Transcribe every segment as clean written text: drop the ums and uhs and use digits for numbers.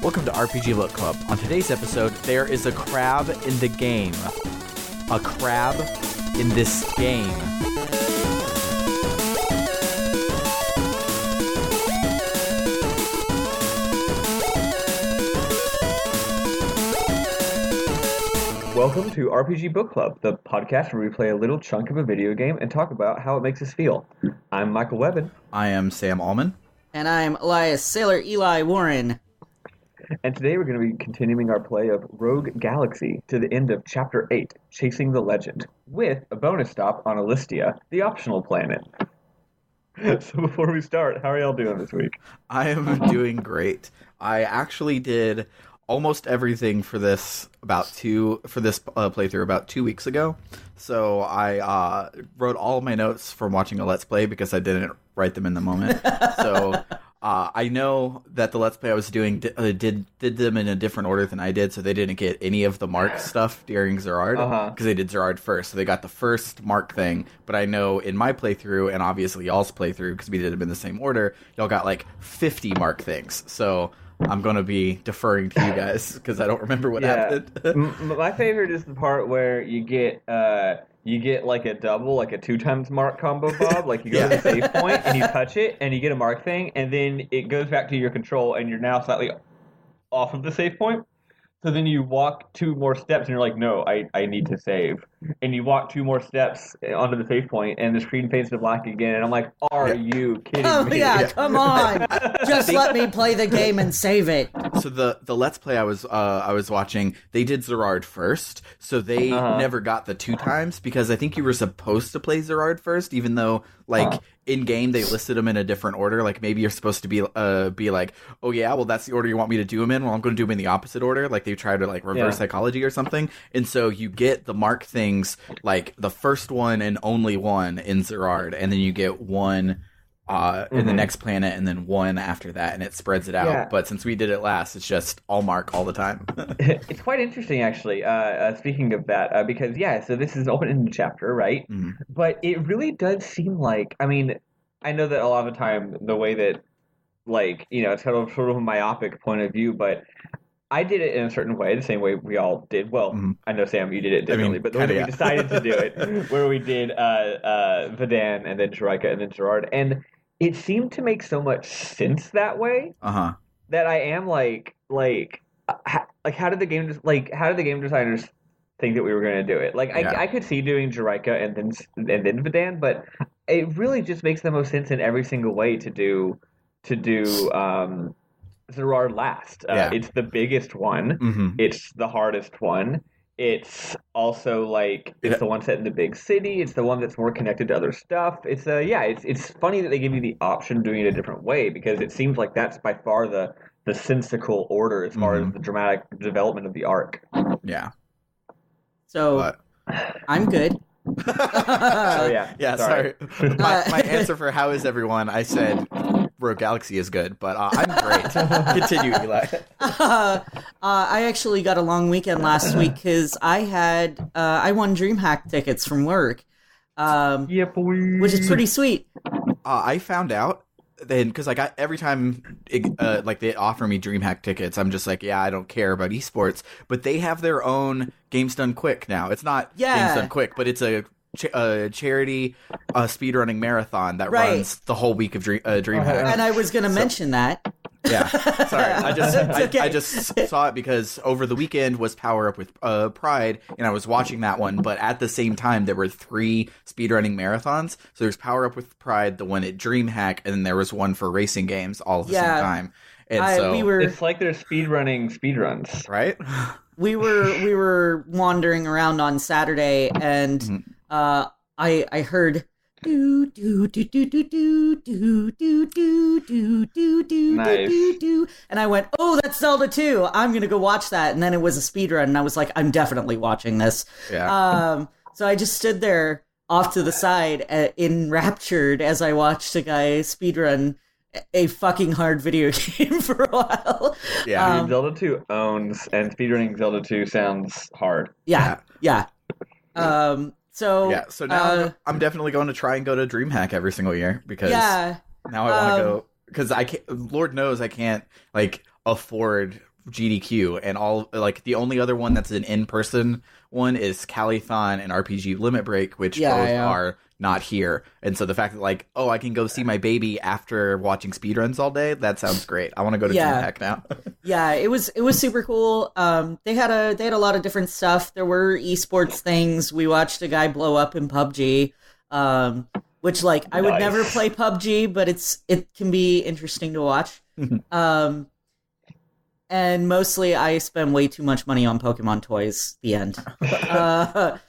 Welcome to RPG Book Club. On today's episode, there is a crab in the game. A crab in this game. Welcome to RPG Book Club, the podcast where we play a little chunk of a video game and talk about how it makes us feel. I'm Michael Webben. I am Sam Allman. And I'm Elias Sailor Eli Warren. And today we're going to be continuing our play of Rogue Galaxy to the end of Chapter 8, Chasing the Legend, with a bonus stop on Alistia, the optional planet. So before we start, how are y'all doing this week? I am doing great. I actually did almost everything for this playthrough about 2 weeks ago. So I wrote all of my notes from watching a Let's Play because I didn't write them in the moment. So I know that the Let's Play I was doing did them in a different order than I did, so they didn't get any of the Mark stuff during Zerard, because they did Zerard first, so they got the first Mark thing. But I know in my playthrough, and obviously y'all's playthrough, because we did them in the same order, y'all got like 50 Mark things. So I'm going to be deferring to you guys, because I don't remember what happened. My favorite is the part where you get like a double, like a 2x Mark combo, Bob. Like you go to the save point and you touch it and you get a Mark thing, and then it goes back to your control and you're now slightly off of the save point. So then you walk 2 more steps and you're like, no, I need to save. And you walk 2 more steps onto the save point and the screen fades to black again. And I'm like, are you kidding me? Oh, yeah, come on. Just let me play the game and save it. So the Let's Play I was watching, they did Zerard first, so they never got the 2x, because I think you were supposed to play Zerard first, even though in game they listed them in a different order. Like maybe you're supposed to be like, oh yeah, well that's the order you want me to do them in. Well, I'm going to do them in the opposite order. Like they try to like reverse psychology or something. And so you get the Mark things, like the first one and only one in Zerard, and then you get one in the next planet, and then one after that, and it spreads it out. Yeah. But since we did it last, it's just all Mark all the time. It's quite interesting, actually, speaking of that, because, so this is open-ended chapter, right? Mm-hmm. But it really does seem like, I mean, I know that a lot of the time, the way that, like, you know, it's sort of a myopic point of view, but I did it in a certain way, the same way we all did. Well, I know, Sam, you did it differently, but the way that we decided to do it, where we did Vidan and then Shrika and then Gerard, and it seemed to make so much sense that way that I am how did the game designers think that we were going to do it? Like I could see doing Jiraiya and then Vidan, but it really just makes the most sense in every single way to do Zerard last. It's the biggest one. Mm-hmm. It's the hardest one. It's also it's the one set in the big city. It's the one that's more connected to other stuff. It's it's funny that they give you the option of doing it a different way, because it seems like that's by far the sensical order as far as the dramatic development of the arc. Yeah. So I'm good. Sorry. My answer for how is everyone, I said Rogue Galaxy is good, but I'm great. Continue, Eli. I actually got a long weekend last week because I won DreamHack tickets from work, which is pretty sweet. I found out then, because I got every time they offer me DreamHack tickets, I'm just like, I don't care about esports, but they have their own Games Done Quick now. It's not Games Done Quick, but it's a charity speedrunning marathon that runs the whole week of DreamHack. And I was going to mention that. Yeah, sorry. I just saw it because over the weekend was Power Up with Pride, and I was watching that one. But at the same time, there were 3 speedrunning marathons. So there's Power Up with Pride, the one at DreamHack, and then there was one for racing games all at the same time. And it's like they're speedrunning speedruns, right? We were wandering around on Saturday, and I heard do do do do do do do do do do do do do, and I went, oh, that's Zelda 2. I'm gonna go watch that. And then it was a speedrun, and I was like, I'm definitely watching this. So I just stood there off to the side, enraptured, as I watched a guy speedrun a fucking hard video game for a while. Yeah, Zelda 2 owns, and speedrunning Zelda 2 sounds hard. Yeah. So now I'm definitely going to try and go to DreamHack every single year, because now I want to go, because I can't. Lord knows I can't afford GDQ, and all like the only other one that's an in-person one is Calithon and RPG Limit Break, which both are not here. And so the fact that like, oh, I can go see my baby after watching speedruns all day, that sounds great. I want to go to DreamHack now. Yeah, it was super cool. They had a lot of different stuff. There were esports things. We watched a guy blow up in PUBG. Which like I would never play PUBG, but it can be interesting to watch. And mostly I spend way too much money on Pokemon toys. The end.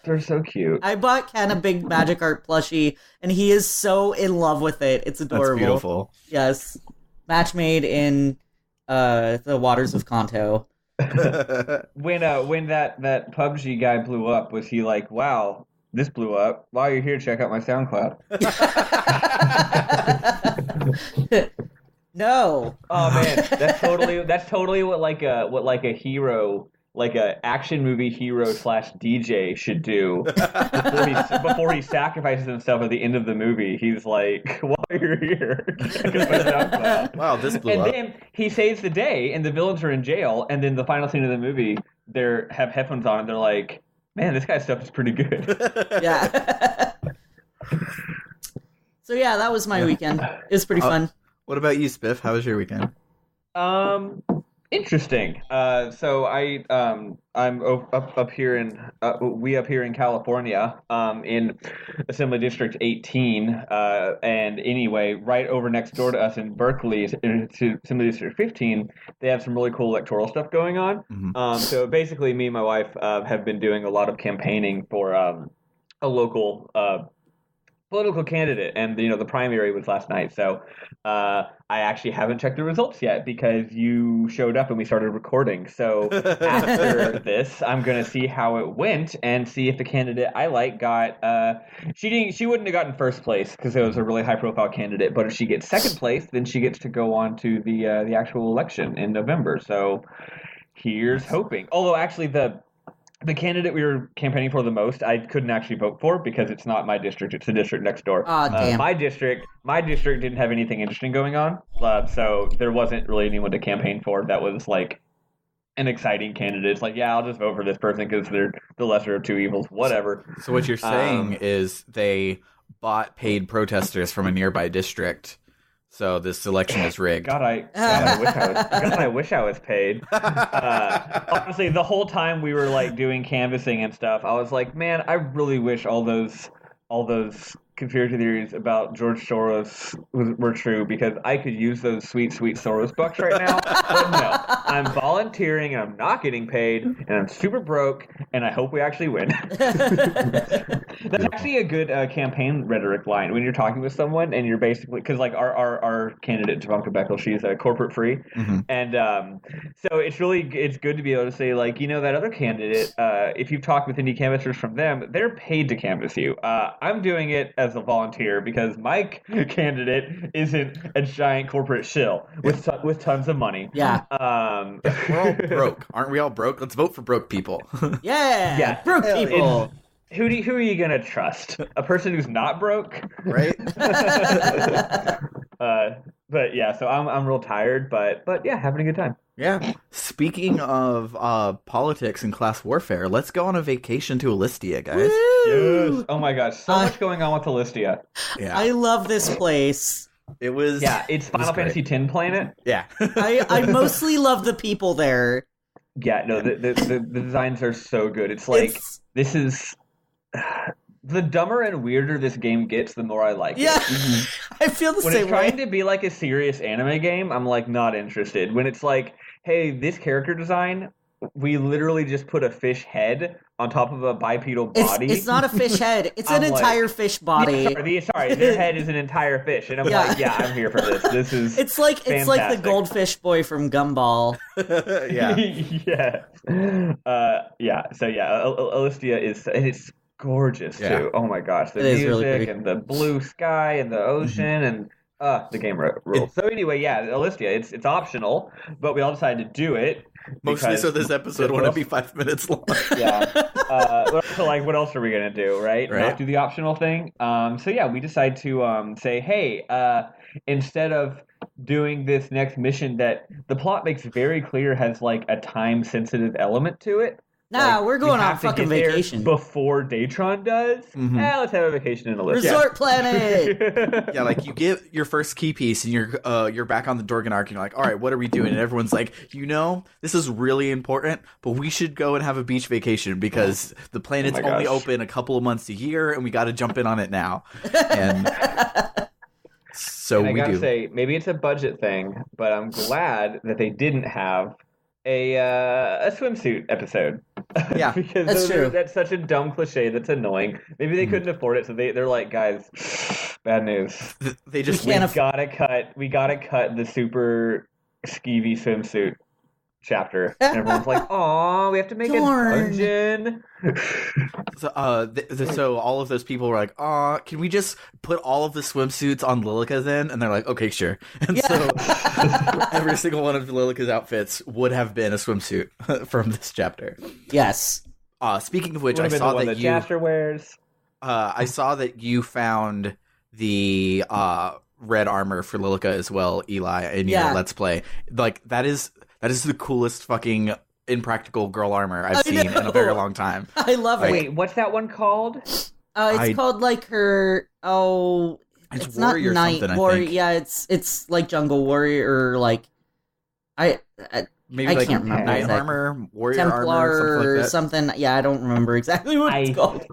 They're so cute. I bought Ken a big Magikarp plushie, and he is so in love with it. It's adorable. That's beautiful. Yes. Match made in the waters of Kanto. When that PUBG guy blew up, was he like, wow, this blew up. While you're here, check out my SoundCloud. No. Oh man, that's totally what a hero, like a action movie hero / DJ should do before he sacrifices himself at the end of the movie. He's like, while you're here, check out my SoundCloud. Wow, this blew up. And then he saves the day, and the villains are in jail. And then the final scene of the movie, they have headphones on, and they're like, man, this guy's stuff is pretty good. Yeah. So yeah, that was my weekend. It was pretty fun. What about you, Spiff? How was your weekend? Interesting. So I'm up here in California, in Assembly District 18, and anyway, right over next door to us in Berkeley, to Assembly District 15, they have some really cool electoral stuff going on. Mm-hmm. So basically, me and my wife have been doing a lot of campaigning for a local political candidate, and the primary was last night. So I actually haven't checked the results yet because you showed up and we started recording. So after this, I'm gonna see how it went and see if the candidate I like got. She wouldn't have gotten first place because it was a really high profile candidate. But if she gets second place, then she gets to go on to the actual election in November. So here's hoping. Although actually the candidate we were campaigning for the most, I couldn't actually vote for because it's not my district; it's the district next door. Oh, damn. My district didn't have anything interesting going on, so there wasn't really anyone to campaign for that was like an exciting candidate. It's like, yeah, I'll just vote for this person because they're the lesser of two evils, whatever. So what you're saying is they bought paid protesters from a nearby district. So this election is rigged. God, I wish I was paid. Honestly, the whole time we were like doing canvassing and stuff, I was like, man, I really wish all those conspiracy theories about George Soros were true because I could use those sweet Soros bucks right now. But no, I'm volunteering and I'm not getting paid and I'm super broke and I hope we actually win. That's actually a good campaign rhetoric line when you're talking with someone and you're basically, because like our candidate Javanka Beckel, she's corporate free, and so it's good to be able to say like, that other candidate, if you've talked with any canvassers from them, they're paid to canvass you. I'm doing it as a volunteer because my candidate isn't a giant corporate shill with tons of money. Yeah. We're all broke. Aren't we all broke? Let's vote for broke people. Yeah. Broke people. Who are you gonna trust? A person who's not broke, right? But yeah, so I'm real tired, but yeah, having a good time. Yeah. Speaking of politics and class warfare, let's go on a vacation to Alistia, guys. Woo! Yes. Oh my gosh, so much going on with Alistia. Yeah. I love this place. It was. Yeah, it's Final Fantasy X planet. Yeah. I mostly love the people there. Yeah, no, the designs are so good. It's like this is. The dumber and weirder this game gets, the more I like it. I feel the when same it's way. trying to be like a serious anime game, I'm like not interested. When it's like, hey, this character design, we literally just put a fish head on top of a bipedal body. It's not a fish head. It's an entire fish body. Sorry, their head is an entire fish, and I'm like, yeah, I'm here for this. This is It's like the goldfish boy from Gumball. Yeah. Yeah. So yeah, Alistia it's gorgeous too. Oh my gosh, the music really and the blue sky and the ocean and the game rules. So anyway, yeah, Alistia, it's optional, but we all decided to do it. Mostly so this episode won't be 5 minutes long. Yeah. So like, what else are we gonna do, right? Not do the optional thing. So yeah, we decide to say, hey, instead of doing this next mission that the plot makes very clear has like a time sensitive element to it. Nah, Like, we're going we on have to fucking get there vacation. before Datron does. Let's have a vacation in Alistia. Resort planet. Yeah, like you get your first key piece and you're back on the Dorgenark and you're like, all right, what are we doing? And everyone's like, this is really important, but we should go and have a beach vacation because the planet's only open a couple of months a year and we got to jump in on it now. And so I gotta say, maybe it's a budget thing, but I'm glad that they didn't have a swimsuit episode. Yeah, because that's true. That's such a dumb cliche that's annoying. Maybe they couldn't afford it, so they're like, guys, bad news. They just we gotta cut the super skeevy swimsuit chapter. And everyone's like, "Aw, we have to make a dungeon." So all of those people were like, "Aw, can we just put all of the swimsuits on Lilica then?" And they're like, "Okay, sure." And so every single one of Lilica's outfits would have been a swimsuit from this chapter. Yes. Speaking of which, I saw that you Jasper wears. I saw that you found the red armor for Lilica as well, Eli, in your Let's Play. Like that is the coolest fucking impractical girl armor I've seen in a very long time. I love it. Wait, what's that one called? It's called like her. Oh, it's warrior not night something. warrior. I think. Yeah, it's like jungle warrior or like maybe I like can't remember knight exactly. armor, warrior Templar armor, something like or that. something. Yeah, I don't remember exactly what it's called.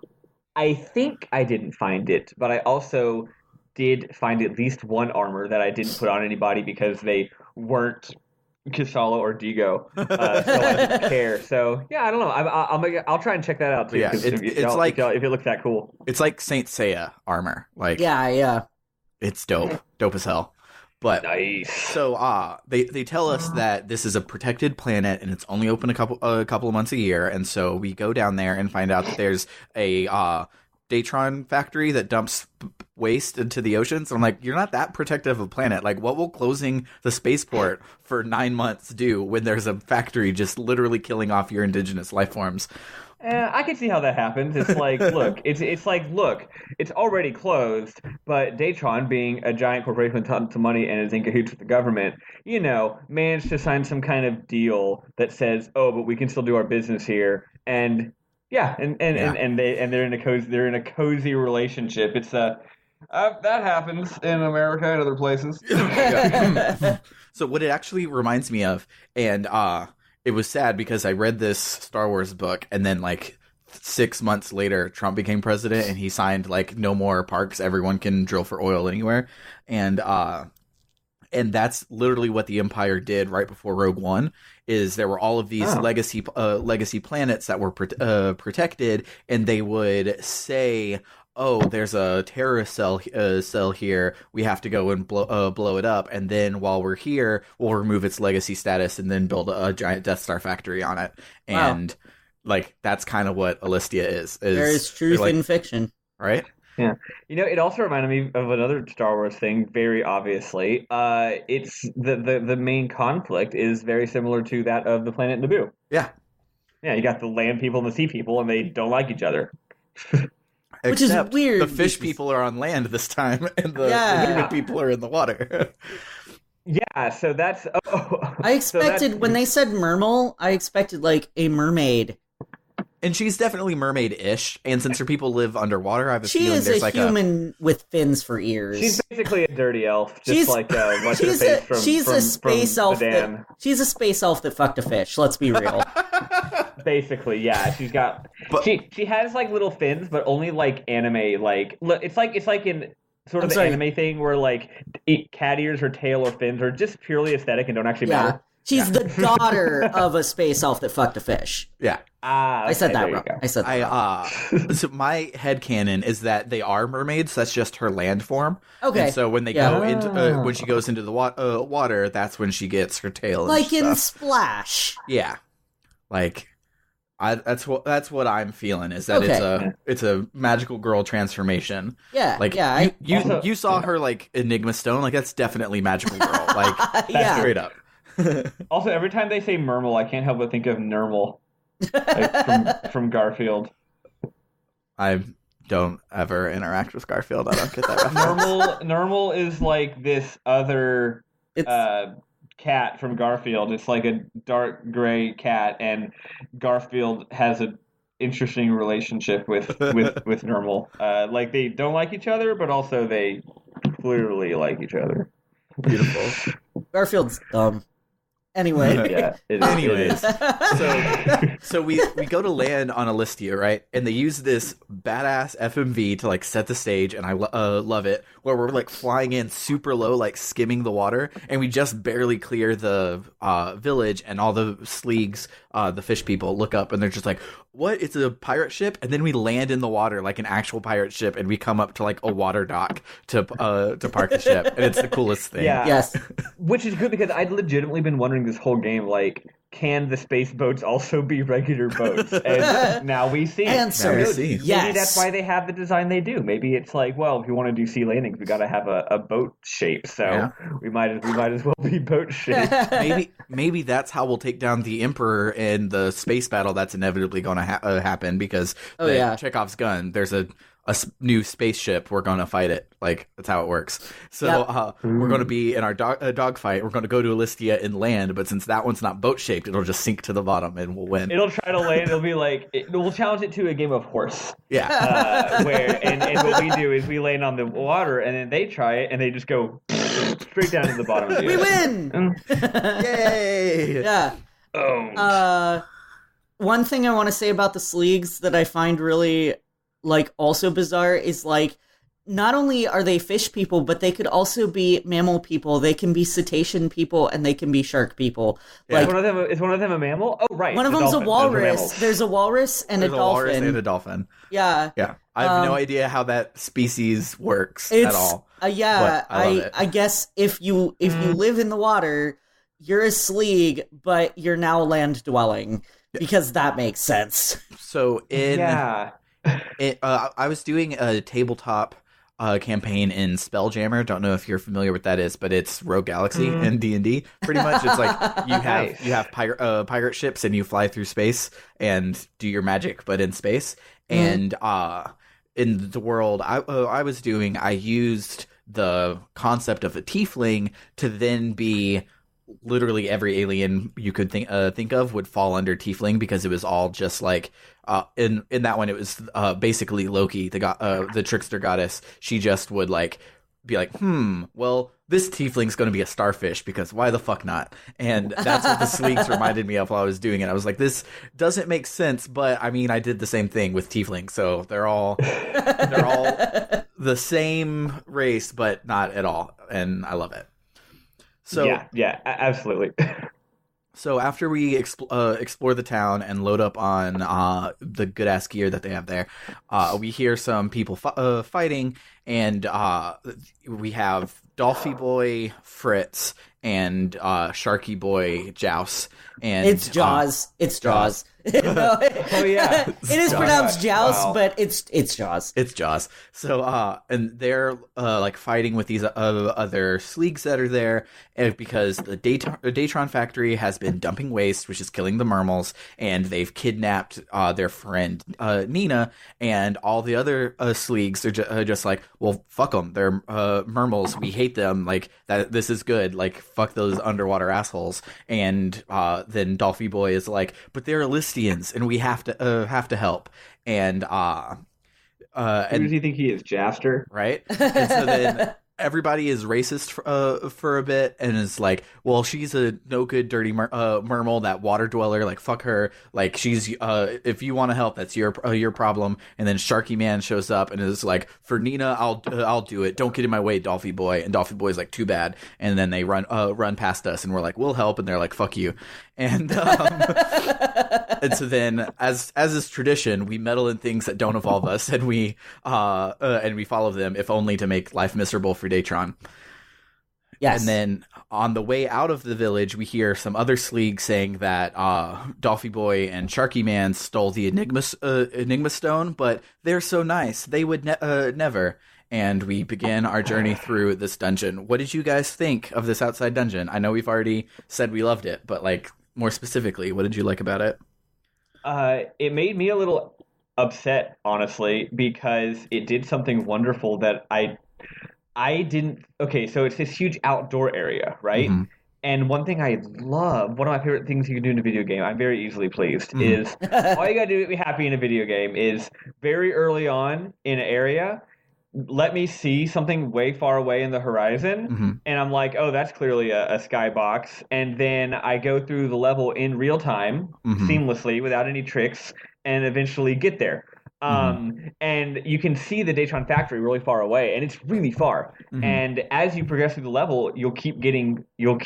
I think I didn't find it, but I also did find at least one armor that I didn't put on anybody because they weren't Kishala or Digo, so I didn't care. So yeah, I don't know. I'll try and check that out too. Yeah, it's like if it looks that cool. It's like Saint Seiya armor. Like yeah, it's dope as hell. But nice. So they tell us that this is a protected planet and it's only open a couple of months a year, and so we go down there and find out that there's a Datron factory that dumps waste into the oceans. And I'm like, you're not that protective of a planet. Like, what will closing the spaceport for 9 months do when there's a factory just literally killing off your indigenous life forms? I can see how that happens. It's like, look, it's already closed, but Datron, being a giant corporation with tons of money and is in cahoots with the government, managed to sign some kind of deal that says, oh, but we can still do our business here. And yeah, and they're in a cozy relationship. It's that happens in America and other places. So what it actually reminds me of, and it was sad because I read this Star Wars book, and then like 6 months later, Trump became president, and he signed like no more parks. Everyone can drill for oil anywhere, and that's literally what the Empire did right before Rogue One. Is there were all of these legacy planets that were protected, and they would say, "Oh, there's a terrorist cell here. We have to go and blow it up, and then while we're here, we'll remove its legacy status and then build a giant Death Star factory on it." And like that's kind of what Alistia is. There is truth in fiction, right? Yeah. It also reminded me of another Star Wars thing, very obviously. It's the main conflict is very similar to that of the planet Naboo. Yeah. Yeah, you got the land people and the sea people, and they don't like each other. Which is weird. The fish people are on land this time, and the human people are in the water. Yeah, so that's... I expected, when they said mermal, I expected like a mermaid. And she's definitely mermaid-ish, and since her people live underwater, I have a feeling there's a like human with fins for ears. She's basically a dirty elf, just like what's her face from a space elf. She's a space elf that fucked a fish. Let's be real. Basically, yeah. She's got she has like little fins, but only like anime. Like it's like in sort of anime thing where like cat ears or tail or fins are just purely aesthetic and don't actually matter. She's the daughter of a space elf that fucked a fish. Yeah. Okay, I said that wrong. I said that wrong. So my headcanon is that they are mermaids. That's just her land form. Okay. And so when they go into when she goes into the water, that's when she gets her tail. Like in Splash. Yeah. Like that's what I'm feeling is that it's a magical girl transformation. Yeah. Like you saw her like Enigma Stone. Like that's definitely magical girl. Like that's straight up. Also, every time they say mermal, I can't help but think of Nermal, like from Garfield. I don't ever interact with Garfield. I don't get that reference. Nermal is like this other cat from Garfield. It's like a dark gray cat, and Garfield has a interesting relationship with Normal. Like they don't like each other, but also they clearly like each other. Beautiful. Garfield's dumb. Anyway. Yeah. Anyways, so we go to land on Alistia, right? And they use this badass FMV to like set the stage, and I love it. Where we're like flying in super low, like skimming the water, and we just barely clear the village, and all the sleegs, the fish people, look up, and they're just like, "What? It's a pirate ship?" And then we land in the water like an actual pirate ship, and we come up to like a water dock to park the ship, and it's the coolest thing. Yeah. Yes. Which is good because I'd legitimately been wondering this whole game, like, can the space boats also be regular boats? And now we see. Answer. Now we see. Yes. Maybe that's why they have the design they do. Maybe it's like, well, if you want to do sea landings, we got to have a boat shape. So we might as well be boat shaped. maybe that's how we'll take down the Emperor in the space battle that's inevitably going to happen, because Chekhov's gun, there's a new spaceship, we're going to fight it. Like, that's how it works. So we're going to be in our dog fight. We're going to go to Alistia and land, but since that one's not boat shaped, it'll just sink to the bottom and we'll win. It'll try to land. It'll be like, we'll challenge it to a game of horse. Yeah. And what we do is we land on the water, and then they try it, and they just go straight down to the bottom. We win! Yay! Yeah. One thing I want to say about the sleegs that I find really, like, also bizarre is, like, not only are they fish people, but they could also be mammal people. They can be cetacean people, and they can be shark people. Yeah. Like, is one of them a mammal? Oh, right. One of them's a walrus. There's a walrus and There's a dolphin. Walrus and a dolphin. Yeah. Yeah. I have no idea how that species works at all. Yeah, I love it. I guess if you live in the water, you're a sleeg, but you're now land dwelling, because that makes sense. So I was doing a tabletop campaign in Spelljammer. Don't know if you're familiar with that is, but it's Rogue Galaxy in D&D. Pretty much, it's like you have pirate ships, and you fly through space and do your magic, but in space. And in the world I was doing, I used the concept of a tiefling to then be literally every alien you could think of would fall under tiefling, because it was all just like in that one it was basically Loki, the trickster goddess. She just would like be like, well, this tiefling's going to be a starfish, because why the fuck not? And that's what the sleegs reminded me of while I was doing it. I was like, this doesn't make sense, but I mean, I did the same thing with tiefling, so they're all the same race, but not at all, and I love it. So yeah, absolutely. So after we explore the town and load up on the good ass gear that they have there, we hear some people fighting, and we have Dolphy Boy Fritz and Sharky Boy Joust, and it's Jaws. It's Jaws. No, oh yeah, it is pronounced Joust, but it's Jaws. It's Jaws. So and they're like fighting with these other sleegs that are there, because the Datron factory has been dumping waste, which is killing the mermals, and they've kidnapped their friend Nina, and all the other sleegs are just like, well, fuck them, they're mermals, we hate them, like that. This is good, like fuck those underwater assholes. And then Dolphy Boy is like, but they're Alistians, and we have to help. And who does he think he is, Jaster? Right? And so then everybody is racist for a bit, and is like, well, she's a no good dirty mermal, that water dweller, like fuck her, like she's if you want to help, that's your problem. And then Sharky Man shows up and is like, for Nina, I'll do it, don't get in my way, Dolphy Boy. And Dolphy Boy's like, too bad. And then they run past us, and we're like, we'll help, and they're like, fuck you. And and so then, as is tradition, we meddle in things that don't involve us, and we follow them, if only to make life miserable for Datron. Yes. And then on the way out of the village, we hear some other sleegs saying that Dolphy Boy and Sharky Man stole the Enigma Stone, but they're so nice, they would never. And we begin our journey through this dungeon. What did you guys think of this outside dungeon? I know we've already said we loved it, but like more specifically, what did you like about it? It made me a little upset, honestly, because it did something wonderful that I I didn't. Okay, so it's this huge outdoor area, right? Mm-hmm. And one thing I love, one of my favorite things you can do in a video game, I'm very easily pleased, Mm-hmm. is all you gotta do to be happy in a video game is very early on in an area, let me see something way far away in the horizon, Mm-hmm. and I'm like, oh, that's clearly a skybox. And then I go through the level in real time, Mm-hmm. seamlessly, without any tricks, and eventually get there. And you can see the Daytron factory really far away, and it's really far. Mm-hmm. And as you progress through the level, you'll keep getting another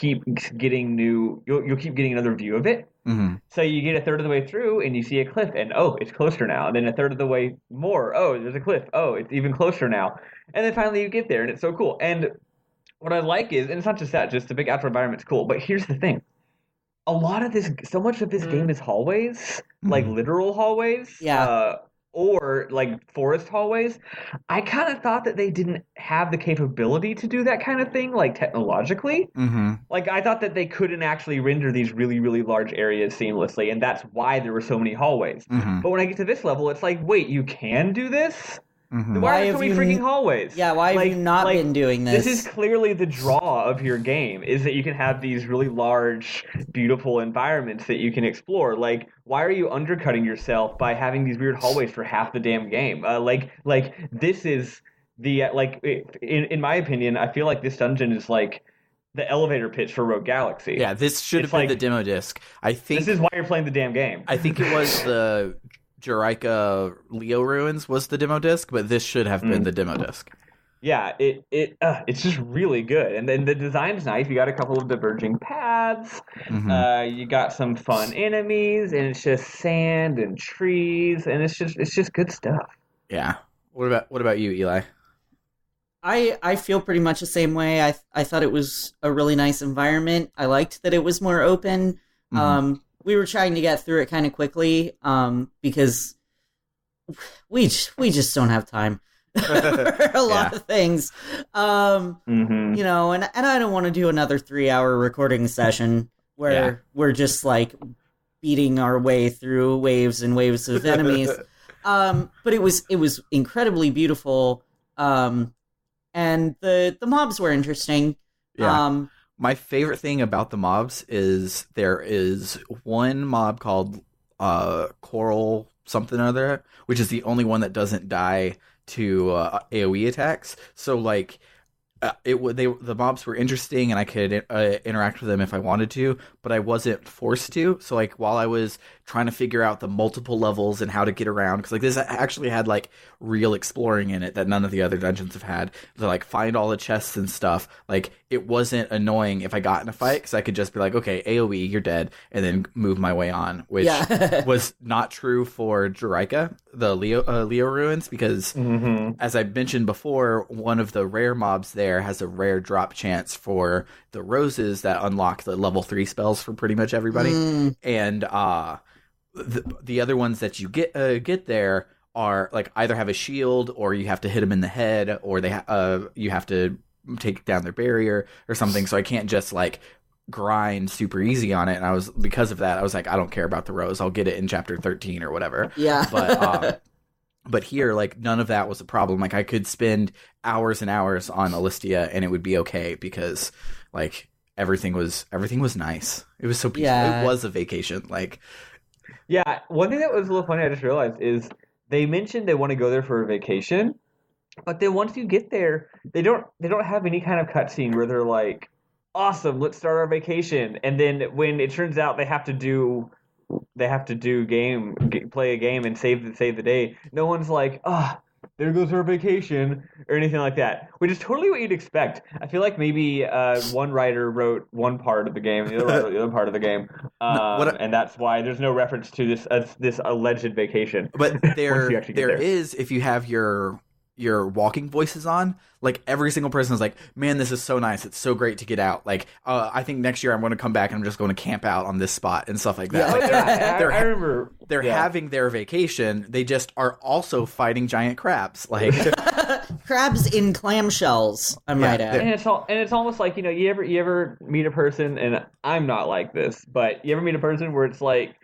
view of it. Mm-hmm. So you get a third of the way through and you see a cliff, and oh, it's closer now. And then a third of the way more, oh, there's a cliff. Oh, it's even closer now. And then finally you get there, and it's so cool. And what I like is, and it's not just that, just the big outdoor environment's cool. But here's the thing. So much of this game is hallways, like literal hallways. Yeah. Or like forest hallways. I kind of thought that they didn't have the capability to do that kind of thing, like technologically. Mm-hmm. Like I thought that they couldn't actually render these really, really large areas seamlessly, and that's why there were so many hallways. Mm-hmm. But when I get to this level, it's like, wait, you can do this? Mm-hmm. Why Why are there have so many you freaking hallways? Yeah, why have you not been doing this? This is clearly the draw of your game, is that you can have these really large, beautiful environments that you can explore. Like, why are you undercutting yourself by having these weird hallways for half the damn game? This is in my opinion, I feel like this dungeon is like the elevator pitch for Rogue Galaxy. Yeah, this should have been the demo disc. I think this is why you're playing the damn game. I think it was the Juraika Leo Ruins was the demo disc, but this should have been the demo disc. Yeah, it's just really good, and then the design's nice. You got a couple of diverging paths. Mm-hmm. You got some fun enemies, and it's just sand and trees, and it's just good stuff. Yeah. What about you, Eli? I feel pretty much the same way. I thought it was a really nice environment. I liked that it was more open. Mm-hmm. We were trying to get through it kind of quickly because we just don't have time for a lot of things. You know, and I don't want to do another 3-hour recording session where we're just like beating our way through waves and waves of enemies. But it was incredibly beautiful. And the mobs were interesting. Yeah. My favorite thing about the mobs is there is one mob called Coral something or other, which is the only one that doesn't die to AoE attacks. So like the mobs were interesting, and I could interact with them if I wanted to, but I wasn't forced to. So like while I was trying to figure out the multiple levels and how to get around, because like this actually had like real exploring in it that none of the other dungeons have had, to like find all the chests and stuff. Like it wasn't annoying if I got in a fight, because I could just be like, okay, AoE, you're dead, and then move my way on, which was not true for Juraika, the Leo Ruins, because as I mentioned before, one of the rare mobs there has a rare drop chance for the roses that unlock the level 3 spells for pretty much everybody. And the other ones that you get there are like either have a shield, or you have to hit them in the head, or they you have to take down their barrier or something. So I can't just like grind super easy on it. And because of that, I was like, I don't care about the rose. I'll get it in chapter 13 or whatever. Yeah. But here, like, none of that was a problem. Like, I could spend hours and hours on Alistia, and it would be okay, because, like, everything was nice. It was so peaceful. Yeah. It was a vacation. Like, yeah. One thing that was a little funny, I just realized, is they mentioned they want to go there for a vacation, but then once you get there, they don't have any kind of cutscene where they're like, awesome, let's start our vacation. And then when it turns out they have to play a game and save the day, no one's like, there goes our vacation, or anything like that, which is totally what you'd expect. I feel like maybe one writer wrote one part of the game, the other writer wrote the other part of the game, and that's why there's no reference to this alleged vacation. But there is, if you have your walking voices on, like every single person is like, man, this is so nice, it's so great to get out, like I think next year I'm going to come back and I'm just going to camp out on this spot and stuff like that. I remember they're having their vacation, they just are also fighting giant crabs, like crabs in clamshells, I might add. And it's almost like, you ever meet a person, and I'm not like this, but you ever meet a person where it's like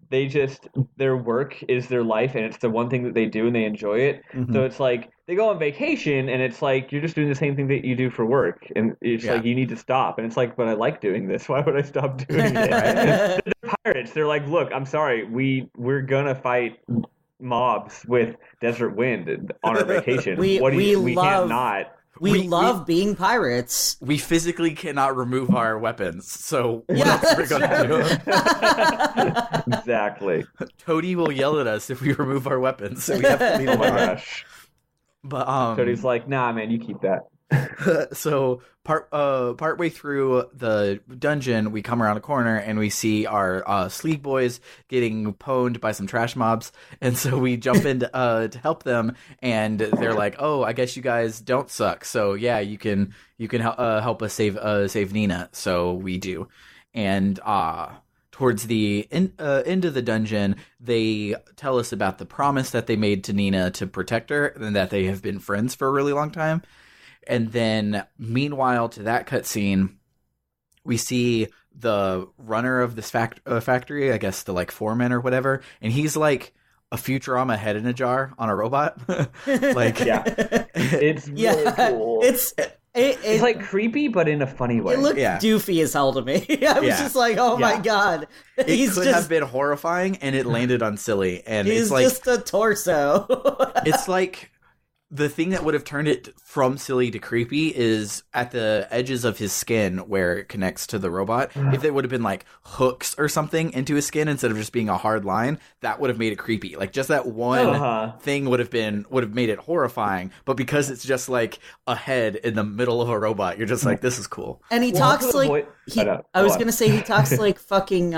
their work is their life, and it's the one thing that they do, and they enjoy it. Mm-hmm. So it's like they go on vacation, and it's like you're just doing the same thing that you do for work, and it's like you need to stop. And it's like, but I like doing this. Why would I stop doing it? They're pirates. They're like, look, I'm sorry, we're gonna fight mobs with Desert Wind on our vacation. We can't not. We love being pirates. We physically cannot remove our weapons, so what else are we gonna do? Exactly. Toady will yell at us if we remove our weapons, so we have to leave them on. But Toady's like, nah, man, you keep that. So partway through the dungeon, we come around a corner and we see our Sleek boys getting pwned by some trash mobs, and so we jump in to help them, and they're like, "Oh, I guess you guys don't suck. So yeah, you can help us save Nina." So we do, and towards the end of the dungeon, they tell us about the promise that they made to Nina to protect her, and that they have been friends for a really long time. And then, meanwhile, to that cutscene, we see the runner of this factory, I guess the like foreman or whatever, and he's like a Futurama head in a jar on a robot. Like, it's really cool. It's like creepy, but in a funny way. It looked doofy as hell to me. I was just like, oh my god. It could have been horrifying, and it landed on silly. And he's it's like, just a torso. It's like the thing that would have turned it from silly to creepy is at the edges of his skin where it connects to the robot. If it would have been like hooks or something into his skin instead of just being a hard line, that would have made it creepy. Like just that one thing would have made it horrifying. But because it's just like a head in the middle of a robot, you're just like, this is cool. And he talks like I was gonna say he talks like fucking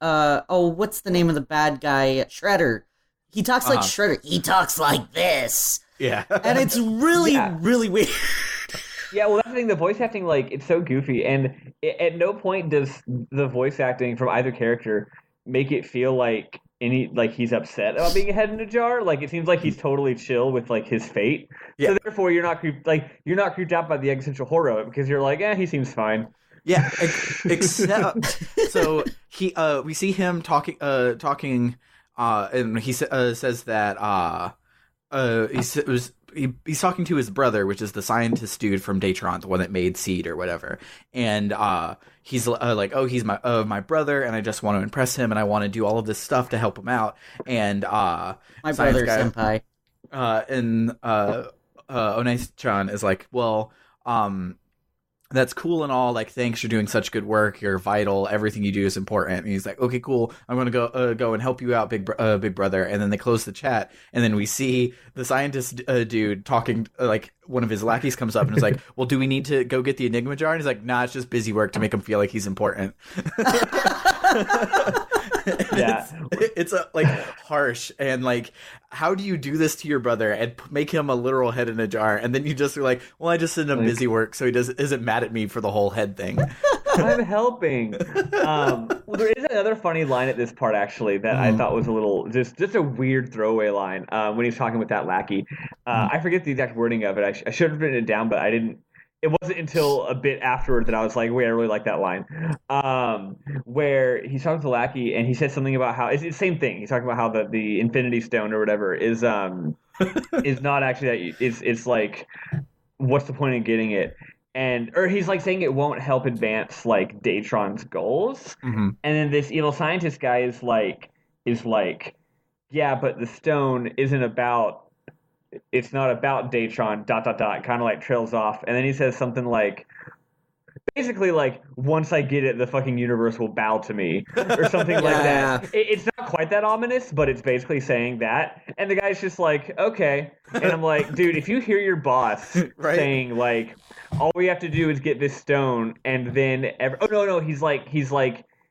what's the name of the bad guy? Shredder. He talks like Shredder. He talks like this. Yeah. And it's really, really weird. Yeah, well, that's the thing. The voice acting, like, it's so goofy. And at no point does the voice acting from either character make it feel like he's upset about being a head in a jar. Like, it seems like he's totally chill with, like, his fate. Yeah. So therefore, you're not creeped out by the existential horror of it because you're like, he seems fine. Yeah, except so we see him talking, and he says that he's talking to his brother, which is the scientist dude from Datron, the one that made Seed or whatever, and he's like, oh, he's my brother, and I just want to impress him, and I want to do all of this stuff to help him out, and my brother senpai, and Onai-chan is like, well, that's cool and all, like, thanks, you're doing such good work, you're vital, everything you do is important. And he's like, okay, cool, I'm gonna go and help you out, big brother. And then they close the chat, and then we see the scientist dude talking, like, one of his lackeys comes up and is like, well, do we need to go get the Enigma jar? And he's like, nah, it's just busy work to make him feel like he's important. It's like harsh, and like, how do you do this to your brother and make him a literal head in a jar, and then you just are like, well, I just send him busy work so he isn't mad at me for the whole head thing. I'm helping. Well, there is another funny line at this part actually that I thought was a little just a weird throwaway line when he's talking with that lackey. I forget the exact wording of it. I should have written it down, but I didn't. It wasn't until a bit afterward that I was like, wait, I really like that line. Where he's talking to the lackey and he says something about how it's the same thing. He's talking about how the Infinity Stone or whatever is not actually that. It's like, what's the point in getting it? Or he's like saying it won't help advance like Datron's goals. And then this evil scientist guy is like, yeah, but the stone isn't about. It's not about Datron, ... kind of like trails off. And then he says something like, basically like, once I get it, the fucking universe will bow to me, or something like that. It's not quite that ominous, but it's basically saying that. And the guy's just like, okay. And I'm like, dude, if you hear your boss saying like, all we have to do is get this stone, and then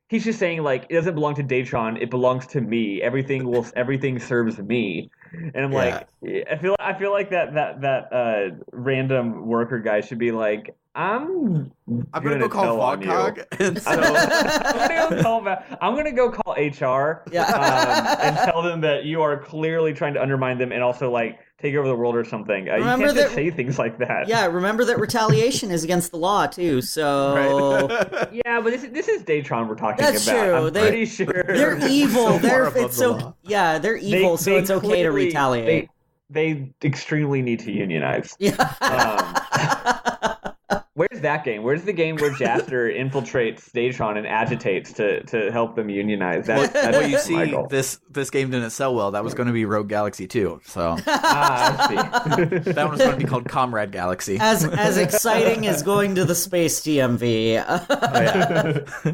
he's just saying like, it doesn't belong to Datron, it belongs to me. Everything serves me. And I'm like, I feel like that random worker guy should be like, I'm gonna go call Fogcog. I'm gonna go call HR and tell them that you are clearly trying to undermine them, and also like take over the world or something. You Remember can't just that- say things like that. Yeah, remember that retaliation is against the law too. So Yeah, but this is Datron we're talking That's about. true. I'm pretty sure they're evil. So far above the law. They're evil. So it's okay to retaliate. They extremely need to unionize. Yeah. Where's that game? Where's the game where Jaster infiltrates Datron and agitates to help them unionize? Well, you my see, goal. this game didn't sell well. That was going to be Rogue Galaxy 2, so I see. that one was going to be called Comrade Galaxy. As exciting as going to the space DMV. Oh, yeah.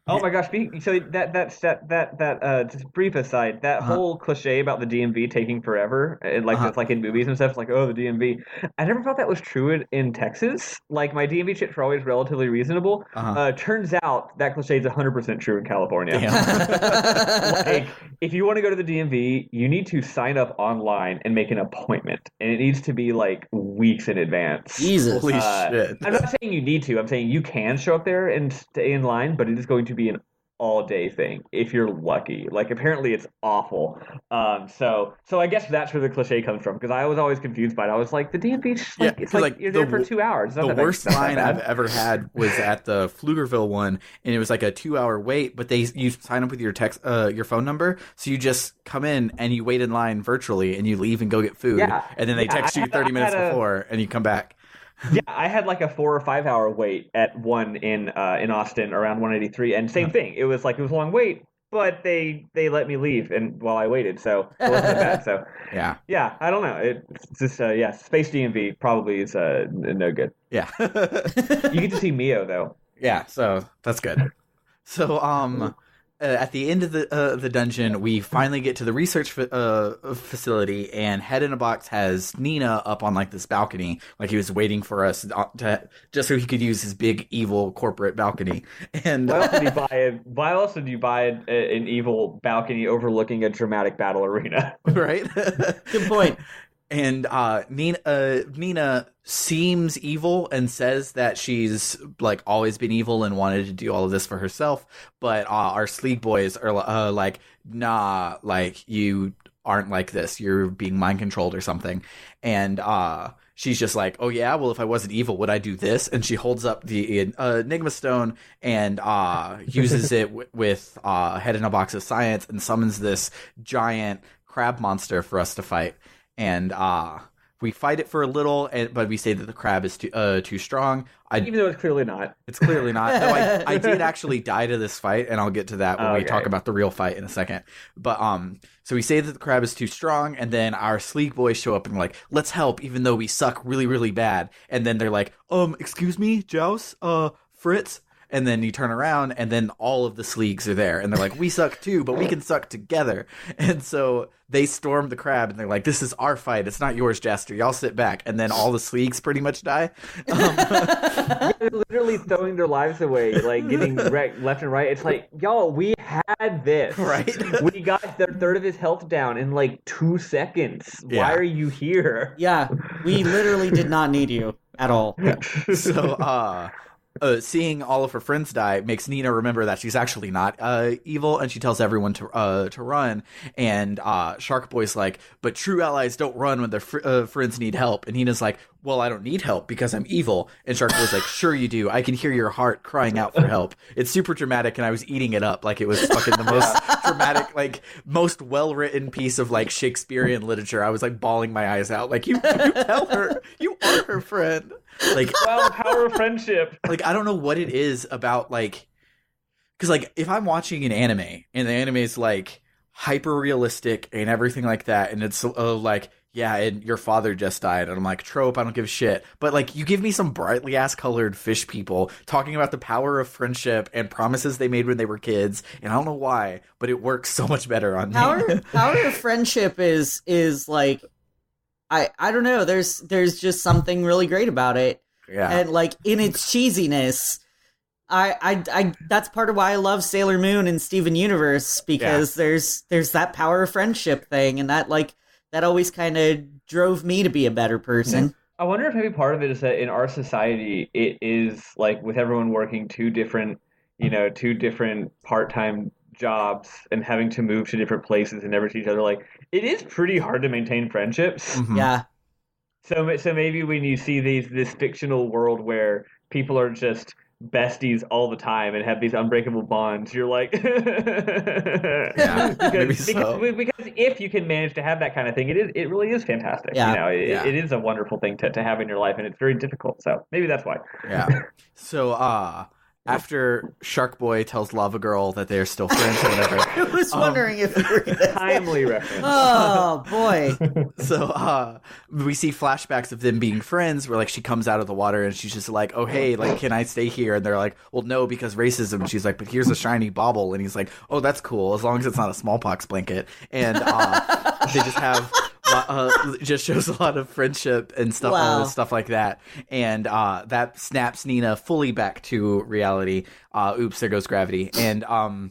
Oh my gosh! So that just brief aside, that whole cliche about the DMV taking forever, and it's like in movies and stuff, like the DMV. I never thought that was true in Texas. Like my DMV trips were always relatively reasonable. Turns out that cliche is 100% true in California. Like if you want to go to the DMV, you need to sign up online and make an appointment, and it needs to be like weeks in advance. Jesus. Holy shit. I'm not saying you need to. I'm saying you can show up there and stay in line, but it is going to be an all-day thing if you're lucky. Like apparently it's awful. So I guess that's where the cliche comes from, because I was always confused by it. I was like, the DMV, it's like you're there for 2 hours. The worst line I've ever had was at the Pflugerville one, and it was like a 2-hour wait, but you sign up with your your phone number, so you just come in and you wait in line virtually, and you leave and go get food, and then they text you 30 minutes before, and you come back. Yeah, I had like a 4 or 5 hour wait at one in Austin around 183, and same thing. It was a long wait, but they let me leave and while I waited, so it wasn't that bad. So yeah, I don't know. It's just Space DMV probably is no good. Yeah, you get to see Mio though. Yeah, so that's good. So at the end of the dungeon, we finally get to the research facility, and Head in a Box has Nina up on like this balcony, like he was waiting for us just so he could use his big evil corporate balcony. And why else did you buy an evil balcony overlooking a dramatic battle arena? Right? Good point. And Nina seems evil and says that she's like always been evil and wanted to do all of this for herself. But our Sleek boys are like, nah, like you aren't like this. You're being mind controlled or something. And she's just like, oh yeah, well if I wasn't evil, would I do this? And she holds up the Enigma Stone and uses it with Head in a Box of Science and summons this giant crab monster for us to fight. And we fight it for a little, but we say that the crab is too strong. Even though it's clearly not. It's clearly not. No, I did actually die to this fight, and I'll get to that when we talk about the real fight in a second. But so we say that the crab is too strong, and then our Sleek boys show up and like, let's help, even though we suck really, really bad. And then they're like, excuse me, Joust, Fritz. And then you turn around, and then all of the Sleeks are there. And they're like, we suck too, but we can suck together. And so they storm the crab, and they're like, this is our fight. It's not yours, Jaster. Y'all sit back. And then all the Sleeks pretty much die. They're literally throwing their lives away, like getting wrecked left and right. It's like, y'all, we had this. Right? We got the third of his health down in like 2 seconds. Why are you here? Yeah, we literally did not need you at all. So, seeing all of her friends die makes Nina remember that she's actually not evil, and she tells everyone to run. And Shark Boy's like, but true allies don't run when their friends need help. And Nina's like, well, I don't need help because I'm evil. And Shark Boy's like, sure you do. I can hear your heart crying out for help. It's super dramatic, and I was eating it up like it was fucking the most dramatic, like most well-written piece of like Shakespearean literature. I was like bawling my eyes out. Like, you tell her, you are her friend. Like, wow, power of friendship. Like, I don't know what it is about, like, because like if I'm watching an anime and the anime is like hyper realistic and everything like that, and it's like, yeah, and your father just died, and I'm like, trope, I don't give a shit. But like, you give me some brightly ass colored fish people talking about the power of friendship and promises they made when they were kids, and I don't know why, but it works so much better on me. Power of friendship is like, I don't know. There's just something really great about it. Yeah. And like in its cheesiness, I that's part of why I love Sailor Moon and Steven Universe, because there's that power of friendship thing, and that always kind of drove me to be a better person. I wonder if maybe part of it is that in our society, it is like with everyone working two different part-time jobs and having to move to different places and never see each other, like it is pretty hard to maintain friendships. Mhm. Yeah. So maybe when you see this fictional world where people are just besties all the time and have these unbreakable bonds, you're like, Yeah, maybe so. because if you can manage to have that kind of thing, it really is fantastic. Yeah. You know, Yeah. it is a wonderful thing to have in your life, and it's very difficult. So maybe that's why. Yeah. So, after Shark Boy tells Lava Girl that they're still friends or whatever. I was wondering if you were gonna... Timely reference. Oh boy. So we see flashbacks of them being friends where like she comes out of the water and she's just like, oh hey, like can I stay here? And they're like, well no, because racism. And she's like, but here's a shiny bauble. And he's like, oh that's cool as long as it's not a smallpox blanket. And they just have it just shows a lot of friendship and stuff, Wow. stuff like that. And that snaps Nina fully back to reality. Oops, there goes gravity. And I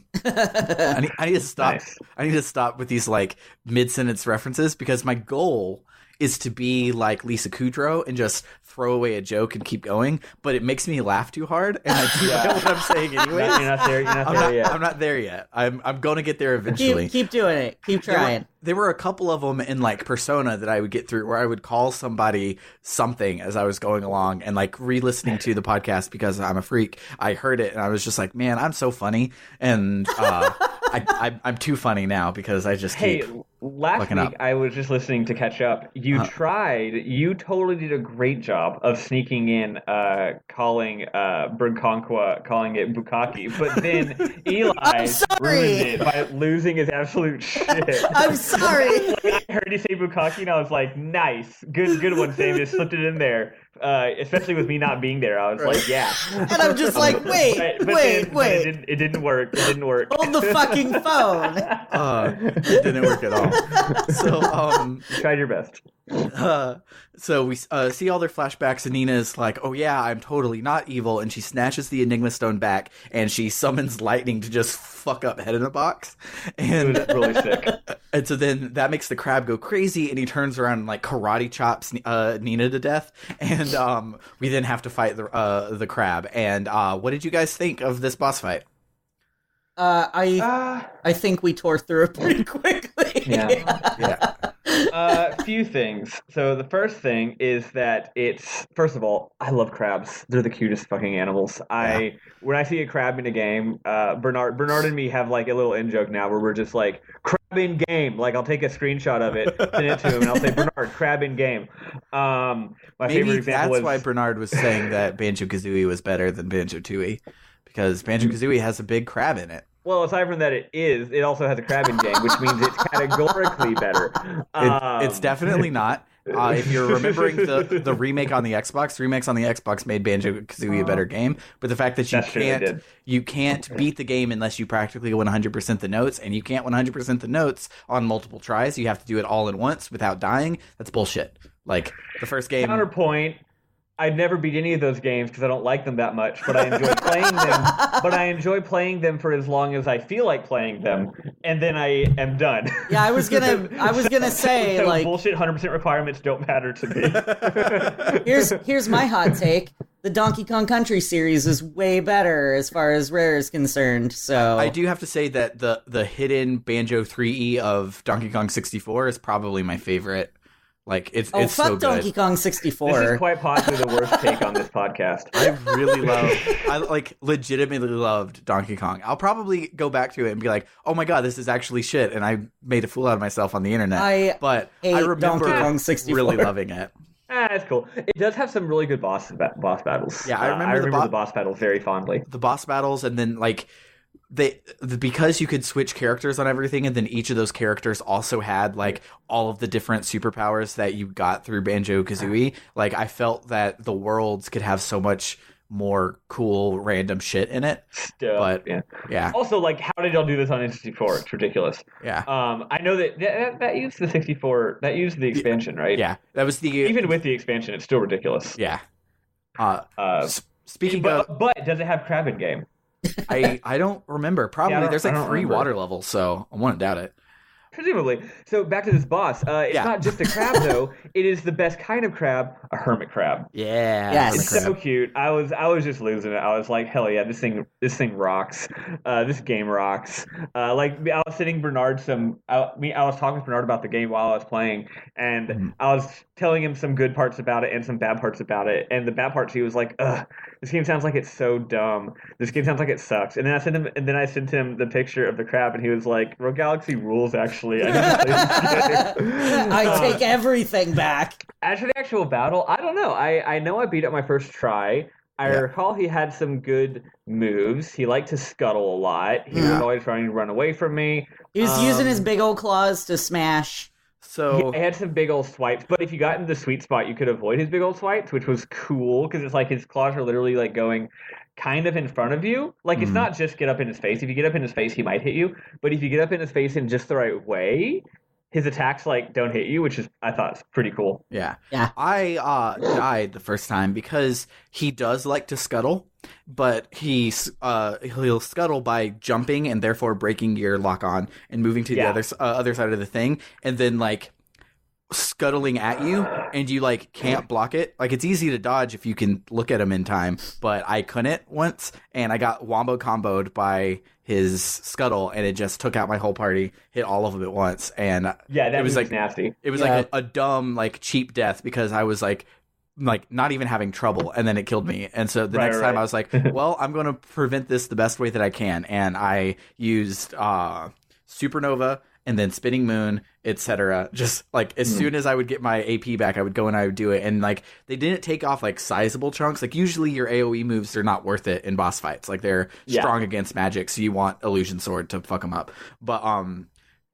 need to stop. Nice. I need to stop with these like mid-sentence references because my goal is to be like Lisa Kudrow and just throw away a joke and keep going, but it makes me laugh too hard, and I do know what I'm saying anyway. You're not there. You're not there yet. I'm not there yet. I'm going to get there eventually. Keep doing it. Keep trying. There were a couple of them in like Persona that I would get through where I would call somebody something as I was going along, and like re-listening to the podcast because I'm a freak. I heard it and I was just like, man, I'm so funny, and I'm too funny now because I just keep last fucking week up. I was just listening to catch up. You totally did a great job of sneaking in, calling Bergconqua, calling it Bukaki, but then Eli ruined it by losing his absolute shit. I'm sorry. I heard you say Bukaki and I was like, nice, good one, Sam. Just slipped it in there. Especially with me not being there, I was like, yeah. And I'm just like, wait. It didn't work. It didn't work. Hold the fucking phone. It didn't work at all. So You tried your best. So we see all their flashbacks, and Nina's like, oh yeah, I'm totally not evil, and she snatches the Enigma Stone back, and she summons lightning to just fuck up Head in a Box. And It was really sick. And so then that makes the crab go crazy, and he turns around and like karate chops Nina to death, and we then have to fight the crab. And what did you guys think of this boss fight? I think we tore through it pretty quickly. Yeah. Few things. So the first thing is that first of all, I love crabs. They're the cutest fucking animals. When I see a crab in a game, Bernard and me have like a little in joke now where we're just like, crab in game. Like I'll take a screenshot of it, send it to him, and I'll say, Bernard, crab in game. My favorite example that's why Bernard was saying that Banjo-Kazooie was better than Banjo-Tooie, because Banjo-Kazooie has a big crab in it. Well, aside from that, it also has a crab in game, which means it's categorically better. It's definitely not. If you're remembering the remake on the Xbox, remakes on the Xbox made Banjo-Kazooie a better game. But the fact that you can't beat the game unless you practically 100% the notes, and you can't 100% the notes on multiple tries. You have to do it all at once without dying. That's bullshit. Like the first game. Counterpoint. I'd never beat any of those games because I don't like them that much, but I enjoy playing them. But I enjoy playing them for as long as I feel like playing them, and then I am done. Yeah, I was gonna say, so like, bullshit 100% requirements don't matter to me. here's my hot take. The Donkey Kong Country series is way better as far as Rare is concerned. So I do have to say that the hidden Banjo 3E of Donkey Kong 64 is probably my favorite. Like it's fuck so good. Donkey Kong 64. This is quite possibly the worst take on this podcast. I like legitimately loved Donkey Kong. I'll probably go back to it and be like, oh my god, this is actually shit, and I made a fool out of myself on the internet. But I remember Donkey Kong 64. really loving it. It's cool. It does have some really good boss battles. Yeah, I remember the boss battles very fondly. The boss battles, and then like because you could switch characters on everything, and then each of those characters also had like all of the different superpowers that you got through Banjo-Kazooie. Like I felt that the worlds could have so much more cool random shit in it. But yeah. Also, like, how did y'all do this on N64? It's ridiculous. Yeah. I know that used the 64. That used the expansion, right? Yeah. That was even with the expansion, it's still ridiculous. Yeah. Speaking but does it have crab in game? I don't remember. Probably there's like 3 water levels, so I wouldn't doubt it. Presumably. So back to this boss. It's not just a crab though. It is the best kind of crab, a hermit crab. Yeah. Yes. It's so cute. I was just losing it. I was like, hell yeah, this thing rocks. This game rocks. Like I was sitting Bernard I was talking to Bernard about the game while I was playing, and I was telling him some good parts about it and some bad parts about it. And the bad parts, he was like, ugh, this game sounds like it's so dumb. This game sounds like it sucks. And then I sent him the picture of the crab, and he was like, Rogue Galaxy rules. Actually, I need to play this game. I take everything back. As for the actual battle, I don't know. I know I beat it my first try. I recall he had some good moves. He liked to scuttle a lot. He was always trying to run away from me. He was using his big old claws to smash. So he had some big old swipes, but if you got into the sweet spot, you could avoid his big old swipes, which was cool because it's like his claws are literally like going kind of in front of you. Like it's not just get up in his face. If you get up in his face, he might hit you. But if you get up in his face in just the right way, his attacks like don't hit you, which is I thought pretty cool. Yeah. I died the first time because he does like to scuttle, but he'll scuttle by jumping and therefore breaking your lock on and moving to the other side of the thing, and then like scuttling at you, and you like can't block it. Like it's easy to dodge if you can look at him in time, but I couldn't once, and I got wombo comboed by his scuttle, and it just took out my whole party, hit all of them at once, and that was like nasty. It was like a dumb like cheap death because I was like not even having trouble, and then it killed me. And so the next time I was like, well, I'm going to prevent this the best way that I can, and I used Supernova and then Spinning Moon, etc. Just like as soon as I would get my AP back, I would go and I would do it. And like they didn't take off like sizable chunks. Like usually your AoE moves are not worth it in boss fights. Like they're strong against magic, so you want Illusion Sword to fuck them up. But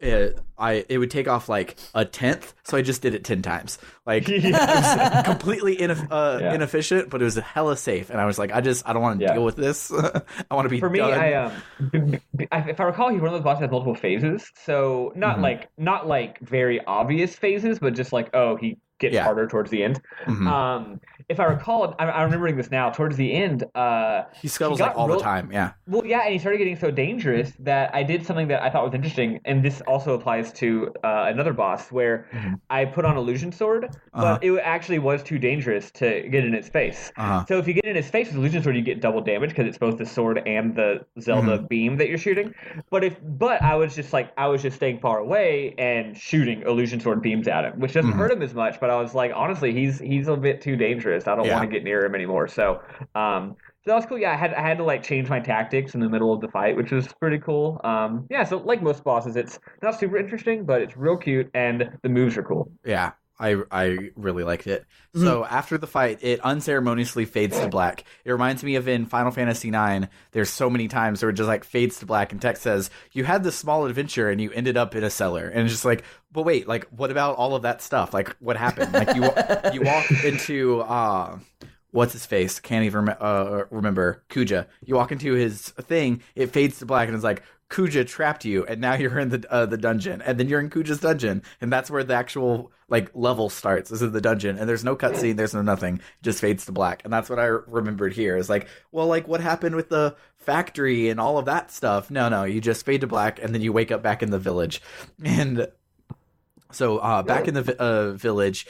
it would take off like a tenth, so I just did it 10 times. Like it was completely inefficient, but it was hella safe. And I was like, I don't want to deal with this. I want to be for me. done. If I recall, he's one of those bosses that has multiple phases. So not like very obvious phases, but just like he gets harder towards the end. If I recall, I'm remembering this now. Towards the end, he scuttles like all the time. Yeah. Well, yeah, and he started getting so dangerous that I did something that I thought was interesting, and this also applies to another boss where I put on Illusion Sword, but it actually was too dangerous to get in its face. So if you get in its face with Illusion Sword, you get double damage because it's both the sword and the Zelda beam that you're shooting. But I was just staying far away and shooting Illusion Sword beams at him, which doesn't hurt him as much. But I was like, honestly, he's a bit too dangerous. I don't want to get near him anymore. So that was cool. Yeah, I had to like change my tactics in the middle of the fight, which was pretty cool. So like most bosses, it's not super interesting, but it's real cute and the moves are cool. Yeah. I really liked it. So after the fight, it unceremoniously fades to black. It reminds me of in Final Fantasy IX, there's so many times where it just like fades to black and text says, you had this small adventure and you ended up in a cellar. And it's just like, but wait, like what about all of that stuff? Like what happened? Like you walk into what's his face? Can't even remember. Kuja. You walk into his thing, it fades to black and it's like, Kuja trapped you, and now you're in the dungeon, and then you're in Kuja's dungeon, and that's where the actual like level starts. This is the dungeon, and there's no cutscene, there's no nothing, it just fades to black, and that's what I remembered here. Is like, well, like what happened with the factory and all of that stuff? No, you just fade to black, and then you wake up back in the village, and. So back in the village,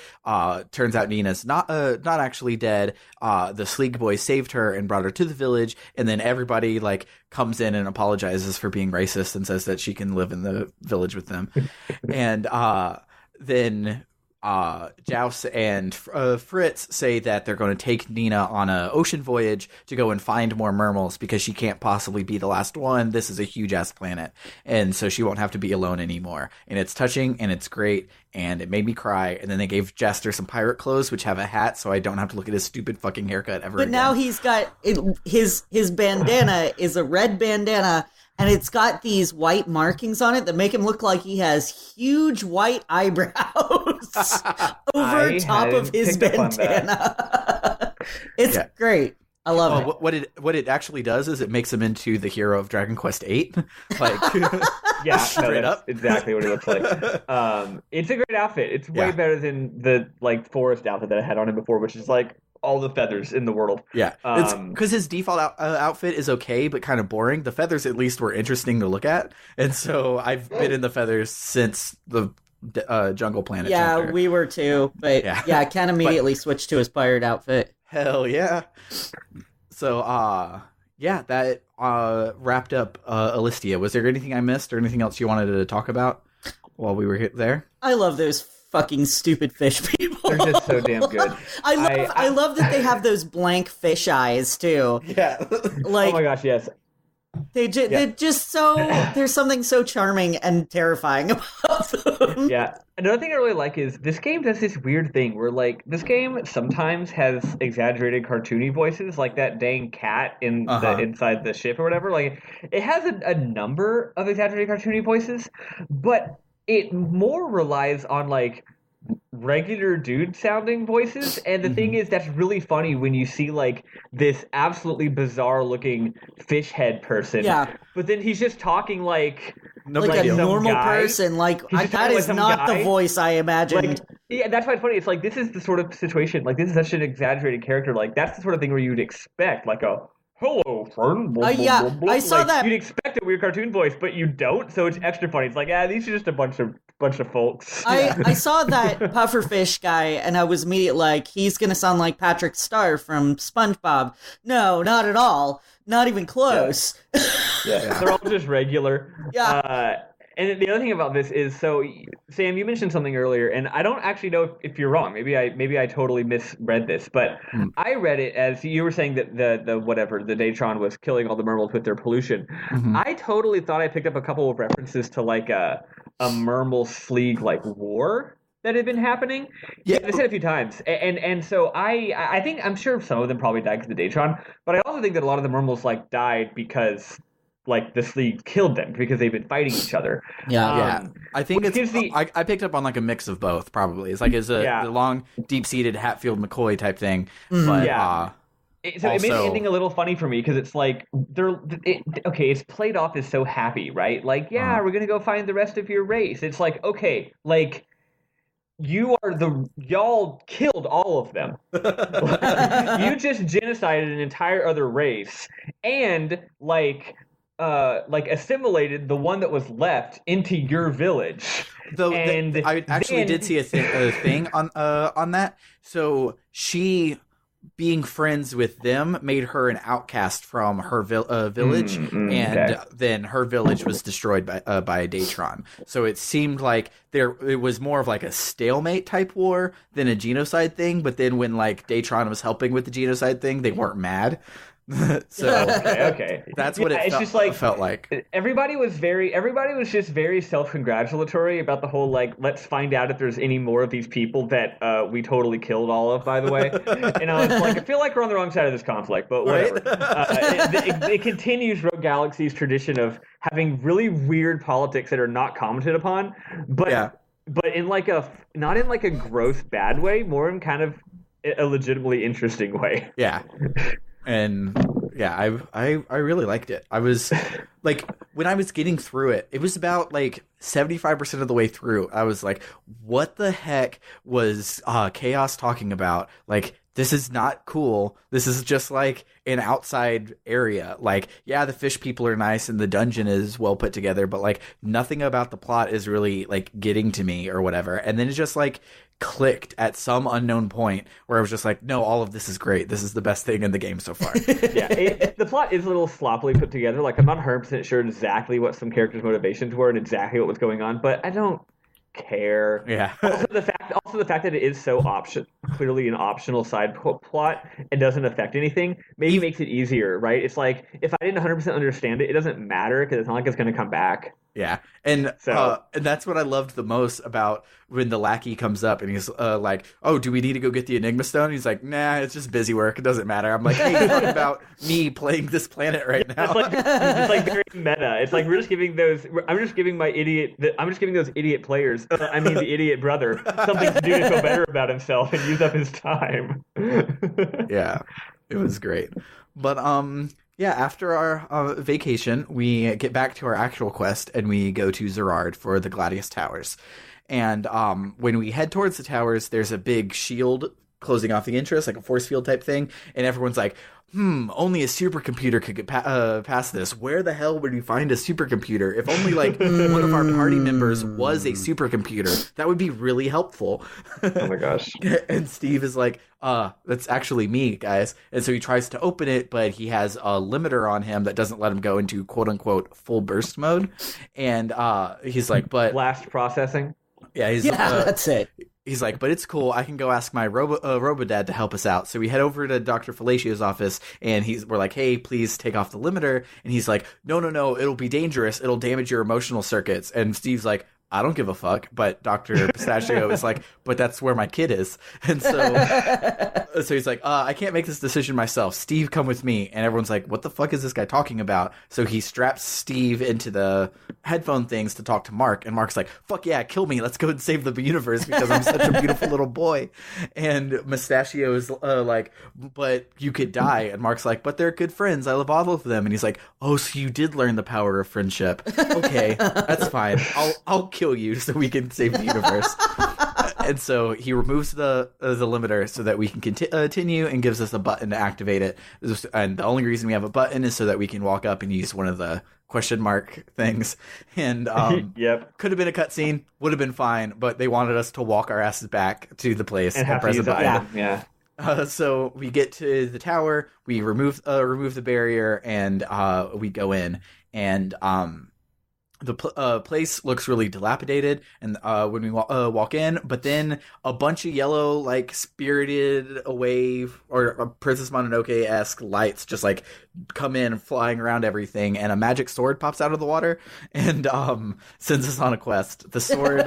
turns out Nina's not actually dead. The Sleek boy saved her and brought her to the village, and then everybody like comes in and apologizes for being racist and says that she can live in the village with them. And then Joust and Fritz say that they're going to take Nina on an ocean voyage to go and find more mermals because she can't possibly be the last one. This is a huge-ass planet, and so she won't have to be alone anymore. And it's touching, and it's great, and it made me cry. And then they gave Jester some pirate clothes, which have a hat, so I don't have to look at his stupid fucking haircut ever again. But now he's got his bandana is a red bandana, and it's got these white markings on it that make him look like he has huge white eyebrows over top of his bandana. It's great. I love it. What it actually does is it makes him into the hero of Dragon Quest VIII. Like, straight up, exactly what he looks like. It's a great outfit. It's way better than the like forest outfit that I had on him before, which is like all the feathers in the world. Yeah, it's because his default outfit is okay, but kind of boring. The feathers at least were interesting to look at, and so I've been in the feathers since the Jungle Planet. Yeah, chapter. We were too, but Ken immediately switched to his pirate outfit. Hell yeah! So that wrapped up Alistia. Was there anything I missed or anything else you wanted to talk about while we were there? I love those fucking stupid fish people. They're just so damn good. I love that they have those blank fish eyes too. Yeah. Like, oh my gosh, yes. They're just so, there's something so charming and terrifying about them. Yeah. Another thing I really like is this game does this weird thing where, like, this game sometimes has exaggerated cartoony voices, like that dang cat in the inside the ship or whatever. Like, it has a number of exaggerated cartoony voices, but it more relies on, like, regular dude sounding voices, and the thing is that's really funny when you see like this absolutely bizarre looking fish head person, but then he's just talking like a normal person, like that is not the voice I imagined. Like, that's why it's funny. It's like this is the sort of situation, like this is such an exaggerated character, like that's the sort of thing where you'd expect like a hello, friend. I saw that. You'd expect a weird cartoon voice, but you don't, so it's extra funny. It's like, these are just a bunch of folks. I saw that pufferfish guy, and I was immediately like, he's gonna sound like Patrick Star from SpongeBob. No, not at all. Not even close. Yeah. They're all just regular. Yeah. And the other thing about this is, so Sam, you mentioned something earlier, and I don't actually know if you're wrong. Maybe I totally misread this, but I read it as you were saying that the Datron was killing all the mermals with their pollution. I totally thought I picked up a couple of references to like a mermal Sleeg like war that had been happening. Yeah, they said it a few times, and so I think I'm sure some of them probably died because of the Datron, but I also think that a lot of the mermals like died because like the Sleeg killed them because they've been fighting each other. I think I picked up on like a mix of both. Probably it's like the long deep-seated Hatfield McCoy type thing, but so it made the ending a little funny for me because it's like it's played off as so happy, right? Like we're gonna go find the rest of your race. It's like okay, like y'all killed all of them. You just genocided an entire other race and assimilated the one that was left into your village. Though I actually did see a thing on that. So she being friends with them made her an outcast from her village, then her village was destroyed by a Datron. So it seemed like it was more of like a stalemate type war than a genocide thing. But then when like Datron was helping with the genocide thing, they weren't mad. So okay. That's what it felt like. Everybody was just very self-congratulatory about the whole like let's find out if there's any more of these people that we totally killed all of, by the way. And I was like, I feel like we're on the wrong side of this conflict, but whatever. Right? It continues Rogue Galaxy's tradition of having really weird politics that are not commented upon, but in like not in like a gross bad way, more in kind of a legitimately interesting way. Yeah. And I really liked it. I was like, when I was getting through it, it was about like 75% of the way through. I was like, what the heck was Chaos talking about? Like, this is not cool. This is just like an outside area. Like, yeah, the fish people are nice and the dungeon is well put together, but like nothing about the plot is really like getting to me or whatever. And then it just like clicked at some unknown point where I was just like, no, all of this is great. This is the best thing in the game so far. The plot is a little sloppily put together. Like, I'm not 100% sure exactly what some characters' motivations were and exactly what was going on, but I don't care. Yeah. Also the fact that it is so clearly an optional side plot and doesn't affect anything maybe makes it easier, right? It's like if I didn't 100% understand it, it doesn't matter because it's not like it's going to come back. Yeah, and that's what I loved the most about when the lackey comes up and he's like, "Oh, do we need to go get the Enigma Stone?" He's like, "Nah, it's just busy work. It doesn't matter." I'm like, "Hey, you're talking about me playing this planet right now." It's like very meta. It's like I'm just giving those idiot players. The idiot brother something to do to feel better about himself and use up his time. Yeah, it was great, but after our vacation, we get back to our actual quest, and we go to Zerard for the Gladius Towers. And when we head towards the towers, there's a big shield closing off the interest, like a force field type thing. And everyone's like, only a supercomputer could get past this. Where the hell would we find a supercomputer? If only like one of our party members was a supercomputer, that would be really helpful. Oh my gosh. And Steve is like, that's actually me, guys. And so he tries to open it, but he has a limiter on him that doesn't let him go into quote unquote full burst mode. And he's like, but blast processing. Yeah, that's it. He's like, but it's cool. I can go ask my Robodad to help us out. So we head over to Dr. Fellacio's office, and we're like, hey, please take off the limiter. And he's like, no, it'll be dangerous. It'll damage your emotional circuits. And Steve's like, I don't give a fuck. But Dr. Pistachio is like, but that's where my kid is. And so he's like, I can't make this decision myself. Steve, come with me. And everyone's like, what the fuck is this guy talking about? So he straps Steve into the headphone things to talk to Mark. And Mark's like, fuck yeah, kill me. Let's go and save the universe because I'm such a beautiful little boy. And Mustachio is like, but you could die. And Mark's like, but they're good friends. I love all of them. And he's like, oh, so you did learn the power of friendship. Okay, that's fine. I'll kill you so we can save the universe. And so he removes the limiter so that we can continue and gives us a button to activate it. And the only reason we have a button is so that we can walk up and use one of the question mark things. And yep, could have been a cutscene, would have been fine, but they wanted us to walk our asses back to the place and press a button. Yeah. So we get to the tower, we remove the barrier, and we go in. And the place looks really dilapidated, and when we walk in, but then a bunch of yellow, like Spirited Away or Princess Mononoke-esque lights just like come in flying around everything, and a magic sword pops out of the water and sends us on a quest. The sword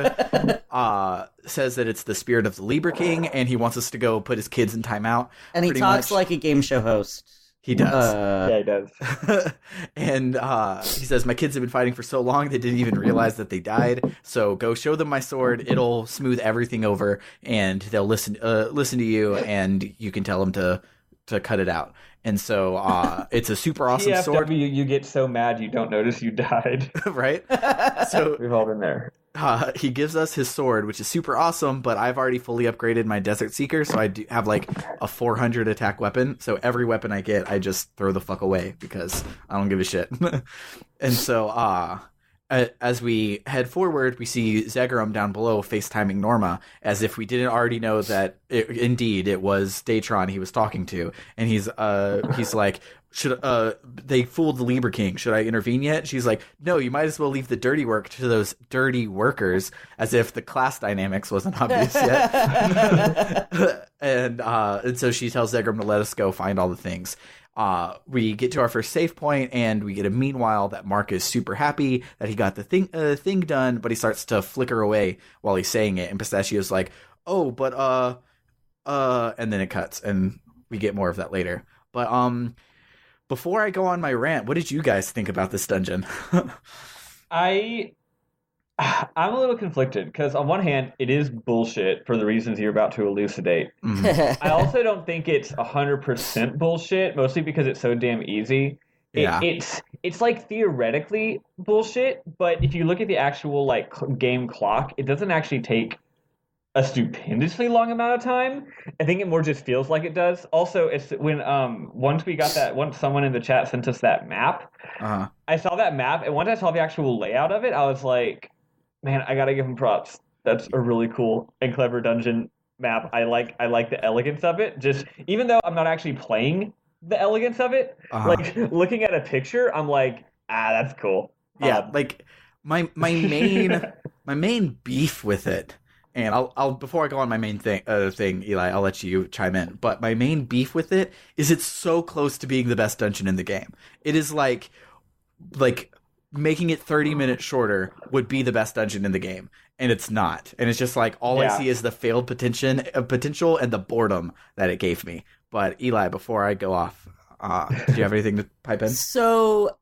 says that it's the spirit of the Libra King, and he wants us to go put his kids in timeout. And he talks like a game show host. He does. Yeah, he does. And he says, my kids have been fighting for so long, they didn't even realize that they died. So go show them my sword. It'll smooth everything over, and they'll listen to you, and you can tell them to cut it out. And so it's a super awesome sword. You get so mad you don't notice you died. Right? So we've all been there. He gives us his sword, which is super awesome, but I've already fully upgraded my Desert Seeker, so I do have like a 400 attack weapon. So every weapon I get, I just throw the fuck away because I don't give a shit. And so as we head forward, we see Zegerum down below FaceTiming Norma, as if we didn't already know that indeed it was Datron he was talking to. And he's like, they fooled the Libra King. Should I intervene yet? She's like, no, you might as well leave the dirty work to those dirty workers, as if the class dynamics wasn't obvious yet. And so she tells Zegerum to let us go find all the things. We get to our first save point, and we get a meanwhile that Mark is super happy that he got the thing done, but he starts to flicker away while he's saying it. And Pistachio's like, oh, but and then it cuts, and we get more of that later. But before I go on my rant, what did you guys think about this dungeon? I'm a little conflicted because on one hand, it is bullshit for the reasons you're about to elucidate. I also don't think it's 100% bullshit, mostly because it's so damn easy. It's like theoretically bullshit, but if you look at the actual like game clock, it doesn't actually take a stupendously long amount of time. I think it more just feels like it does. Also, it's when once someone in the chat sent us that map, I saw that map, and once I saw the actual layout of it, I was like, man, I gotta give him props. That's a really cool and clever dungeon map. I like the elegance of it. Just even though I'm not actually playing the elegance of it, like looking at a picture, I'm like, that's cool. Yeah, like my main beef with it. And I'll before I go on my main thing, Eli, I'll let you chime in. But my main beef with it is it's so close to being the best dungeon in the game. It is like making it 30 minutes shorter would be the best dungeon in the game, and it's not. And it's just like all I see is the failed potential and the boredom that it gave me. But Eli, before I go off, do you have anything to pipe in? So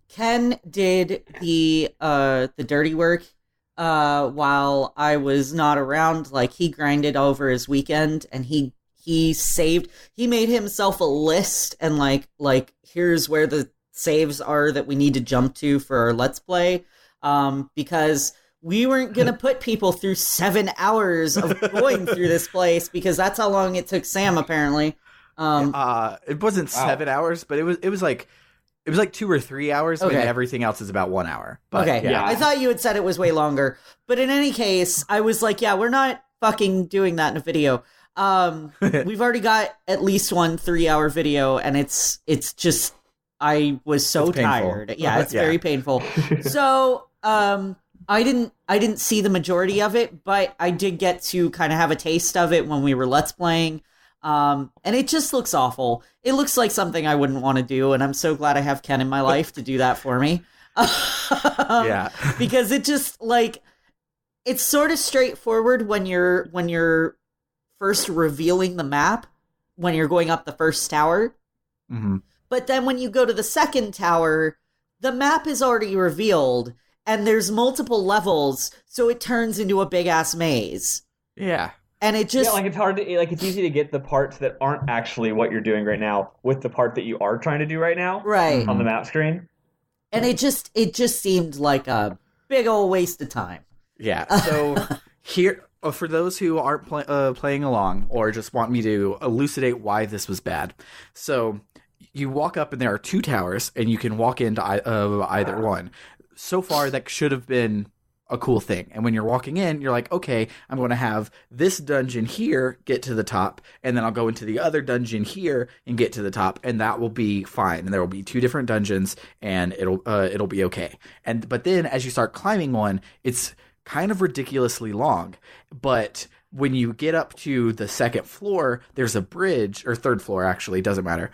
Ken did the dirty work. While I was not around, like he grinded over his weekend, and he made himself a list, and like here's where the saves are that we need to jump to for our Let's Play, because we weren't going to put people through 7 hours of going through this place because that's how long it took Sam, apparently. It wasn't 7 hours, but it was like 2 or 3 hours, and everything else is about 1 hour. But, I thought you had said it was way longer. But in any case, I was like, we're not fucking doing that in a video. We've already got at least 1 3-hour video, and it's just, I was so tired. Yeah, it's very painful. So, I didn't see the majority of it, but I did get to kind of have a taste of it when we were Let's Playing. And it just looks awful. It looks like something I wouldn't want to do, and I'm so glad I have Ken in my life to do that for me. Because it just, like, it's sort of straightforward when you're first revealing the map, when you're going up the first tower. Mm-hmm. But then when you go to the second tower, the map is already revealed, and there's multiple levels, so it turns into a big-ass maze. Yeah. And it just... it's hard to... it's easy to get the parts that aren't actually what you're doing right now with the part that you are trying to do right now. Right. On the map screen. And it just seemed like a big old waste of time. Yeah. So, here... for those who aren't playing along or just want me to elucidate why this was bad. So, you walk up and there are 2 towers, and you can walk into either one. So far, that should have been a cool thing. And when you're walking in, you're like, okay, I'm going to have this dungeon here get to the top, and then I'll go into the other dungeon here and get to the top, and that will be fine. And there will be 2 different dungeons, and it'll be okay. But then as you start climbing one, it's kind of ridiculously long. But when you get up to the second floor, there's a bridge, or third floor actually, doesn't matter.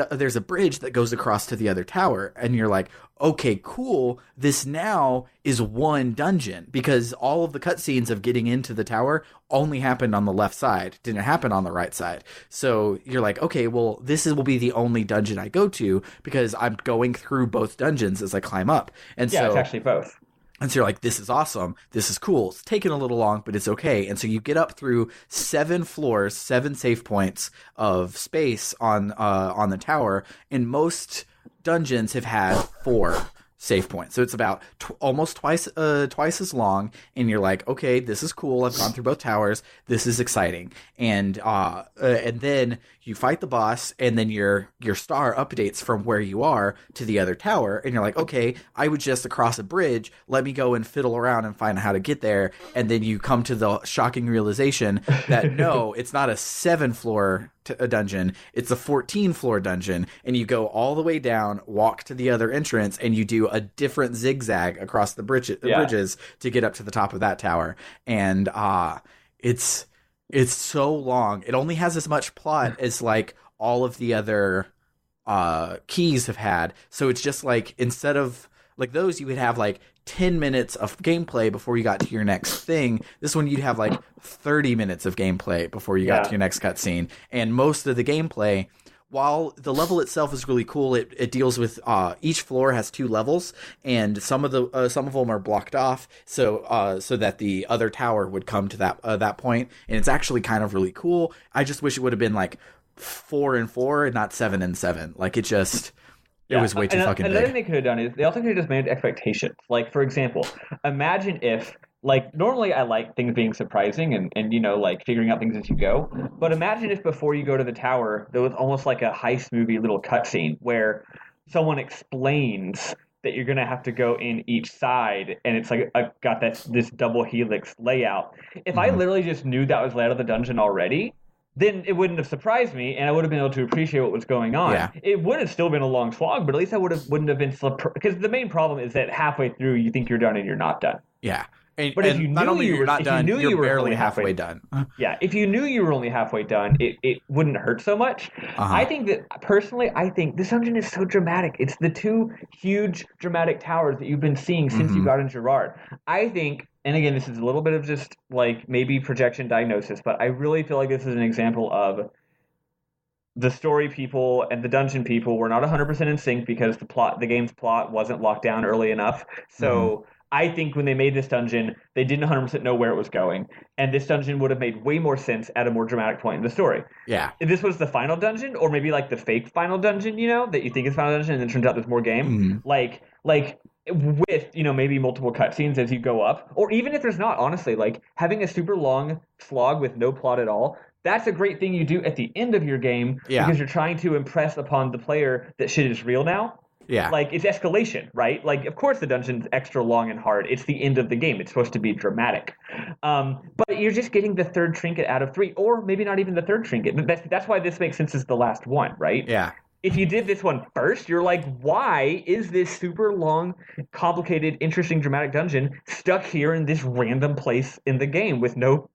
There's a bridge that goes across to the other tower, and you're like, okay, cool. This now is one dungeon, because all of the cutscenes of getting into the tower only happened on the left side, didn't happen on the right side. So you're like, okay, well, will be the only dungeon I go to, because I'm going through both dungeons as I climb up. And so it's actually both. And so you're like, this is awesome. This is cool. It's taken a little long, but it's okay. And so you get up through 7 floors, 7 save points of space on the tower. And most dungeons have had 4 save points. So it's about almost twice as long. And you're like, okay, this is cool. I've gone through both towers. This is exciting. And then you fight the boss, and then your star updates from where you are to the other tower, and you're like, okay, I was just across a bridge. Let me go and fiddle around and find out how to get there. And then you come to the shocking realization that no, it's not a 7-floor dungeon, it's a 14-floor dungeon, and you go all the way down, walk to the other entrance, and you do a different zigzag across the bridges to get up to the top of that tower. And it's so long. It only has as much plot as like all of the other keys have had. So it's just like, instead of like those, you would have like 10 minutes of gameplay before you got to your next thing. This one, you'd have like 30 minutes of gameplay before you got to your next cutscene. And most of the gameplay, while the level itself is really cool, it deals with each floor has 2 levels, and some of them are blocked off so that the other tower would come to that point, and it's actually kind of really cool. I just wish it would have been like 4 and 4 and not 7 and 7. Like it was way too fucking big. Another thing they could have done is they also could have just managed expectations. Like, for example, imagine if, like, normally I like things being surprising and like figuring out things as you go. But imagine if before you go to the tower, there was almost like a heist movie little cutscene where someone explains that you're going to have to go in each side, and it's like got this double helix layout. If I literally just knew that was layout of the dungeon already, then it wouldn't have surprised me, and I would have been able to appreciate what was going on. Yeah. It would have still been a long slog, but at least I wouldn't have been because the main problem is that halfway through you think you're done and you're not done. Yeah. But if you knew you're not done, you're barely halfway done. Yeah, if you knew you were only halfway done, it wouldn't hurt so much. I think that, personally, this dungeon is so dramatic. It's the 2 huge dramatic towers that you've been seeing since you got in Gerard. I think, and again, this is a little bit of just like maybe projection diagnosis, but I really feel like this is an example of the story people and the dungeon people were not 100% in sync because the game's plot wasn't locked down early enough. So I think when they made this dungeon, they didn't 100% know where it was going. And this dungeon would have made way more sense at a more dramatic point in the story. Yeah. If this was the final dungeon, or maybe like the fake final dungeon, that you think is final dungeon and then turns out there's more game. Like with, maybe multiple cutscenes as you go up, or even if there's not, honestly, like having a super long slog with no plot at all, that's a great thing you do at the end of your game because you're trying to impress upon the player that shit is real now. Yeah. Like, it's escalation, right? Like, of course the dungeon's extra long and hard. It's the end of the game. It's supposed to be dramatic. But you're just getting the third trinket out of 3, or maybe not even the third trinket. That's why this makes sense as the last one, right? Yeah. If you did this one first, you're like, why is this super long, complicated, interesting, dramatic dungeon stuck here in this random place in the game with no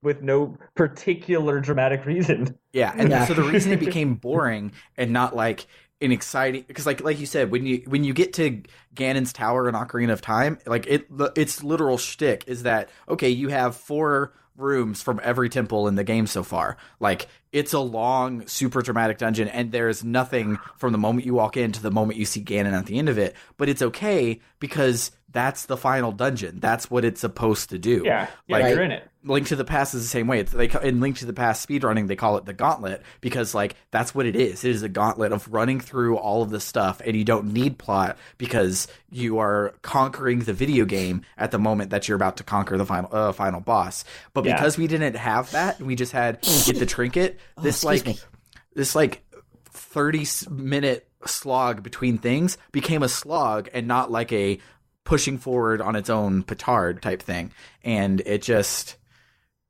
particular dramatic reason? Yeah, and so the reason it became boring and not like an exciting, because like you said, when you get to Ganon's Tower in Ocarina of Time, like its literal shtick is that, okay, you have 4 rooms from every temple in the game so far. Like, it's a long, super dramatic dungeon, and there's nothing from the moment you walk in to the moment you see Ganon at the end of it. But it's okay because that's the final dungeon. That's what it's supposed to do. Yeah, like, you're in it. Link to the Past is the same way. In Link to the Past speedrunning, they call it the gauntlet because, like, that's what it is. It is a gauntlet of running through all of this stuff, and you don't need plot because you are conquering the video game at the moment that you're about to conquer the final boss. But because we didn't have that, and we just had get the trinket, this 30-minute slog between things became a slog and not like a pushing forward on its own petard type thing. And it just...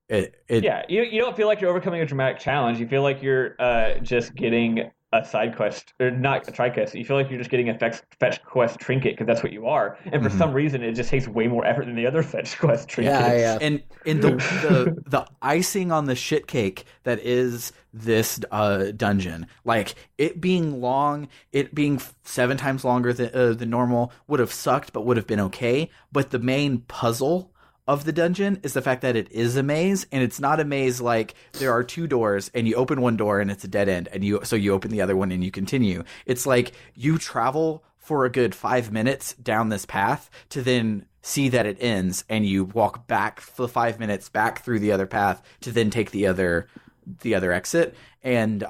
you don't feel like you're overcoming a dramatic challenge. You feel like you're just getting a side quest, or not a tri-quest. You feel like you're just getting a fetch quest trinket because that's what you are. And for some reason, it just takes way more effort than the other fetch quest trinkets. Yeah. And the icing on the shit cake that is this dungeon, like it being long, it being 7 times longer than normal would have sucked, but would have been okay. But the main puzzle of the dungeon is the fact that it is a maze, and it's not a maze like there are 2 doors and you open one door and it's a dead end, and you open the other one and you continue. It's like you travel for a good 5 minutes down this path to then see that it ends, and you walk back for 5 minutes back through the other path to then take the other exit. And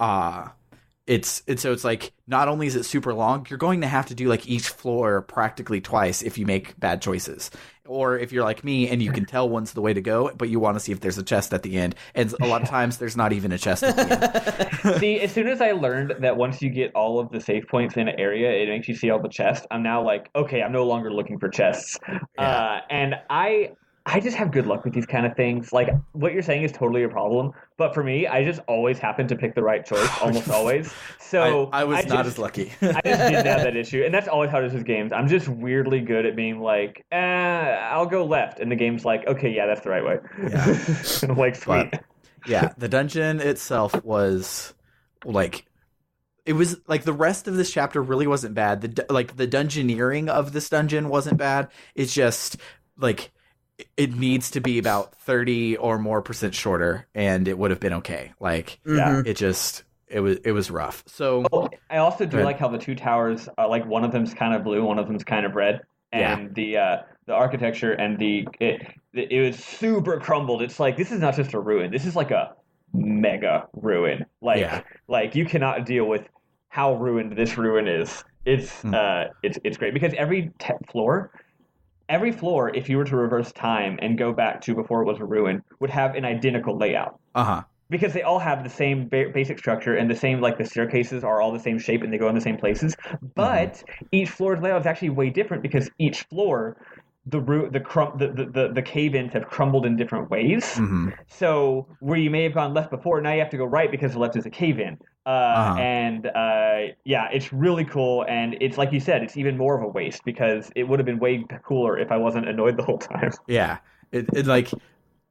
it's like, not only is it super long, you're going to have to do like each floor practically twice if you make bad choices. Or if you're like me and you can tell one's the way to go, but you want to see if there's a chest at the end. And a lot of times there's not even a chest at the end. See, as soon as I learned that once you get all of the save points in an area, it makes you see all the chests, I'm now like, okay, I'm no longer looking for chests. Yeah. And I just have good luck with these kind of things. Like, what you're saying is totally a problem, but for me, I just always happen to pick the right choice, almost always. So I was not as lucky. I just didn't have that issue, and that's always how it is with games. I'm just weirdly good at being like, I'll go left, and the game's like, okay, yeah, that's the right way. Yeah. I'm like, sweet. But, yeah, the dungeon itself was like... It was like the rest of this chapter really wasn't bad. The dungeoneering of this dungeon wasn't bad. It's just like... It needs to be about 30 or more % shorter, and it would have been okay. Like, it was rough. So I also do like how the 2 towers are like, one of them's kind of blue, one of them's kind of red, and the architecture and it was super crumbled. It's like, this is not just a ruin. This is like a mega ruin. Like you cannot deal with how ruined this ruin is. It's great because every floor, if you were to reverse time and go back to before it was a ruin, would have an identical layout. Because they all have the same basic structure, and the same, like, the staircases are all the same shape and they go in the same places. But each floor's layout is actually way different because each floor, the cave-ins have crumbled in different ways. So where you may have gone left before, now you have to go right because the left is a cave-in. It's really cool, and it's like you said, it's even more of a waste because it would have been way cooler if I wasn't annoyed the whole time. Yeah, it like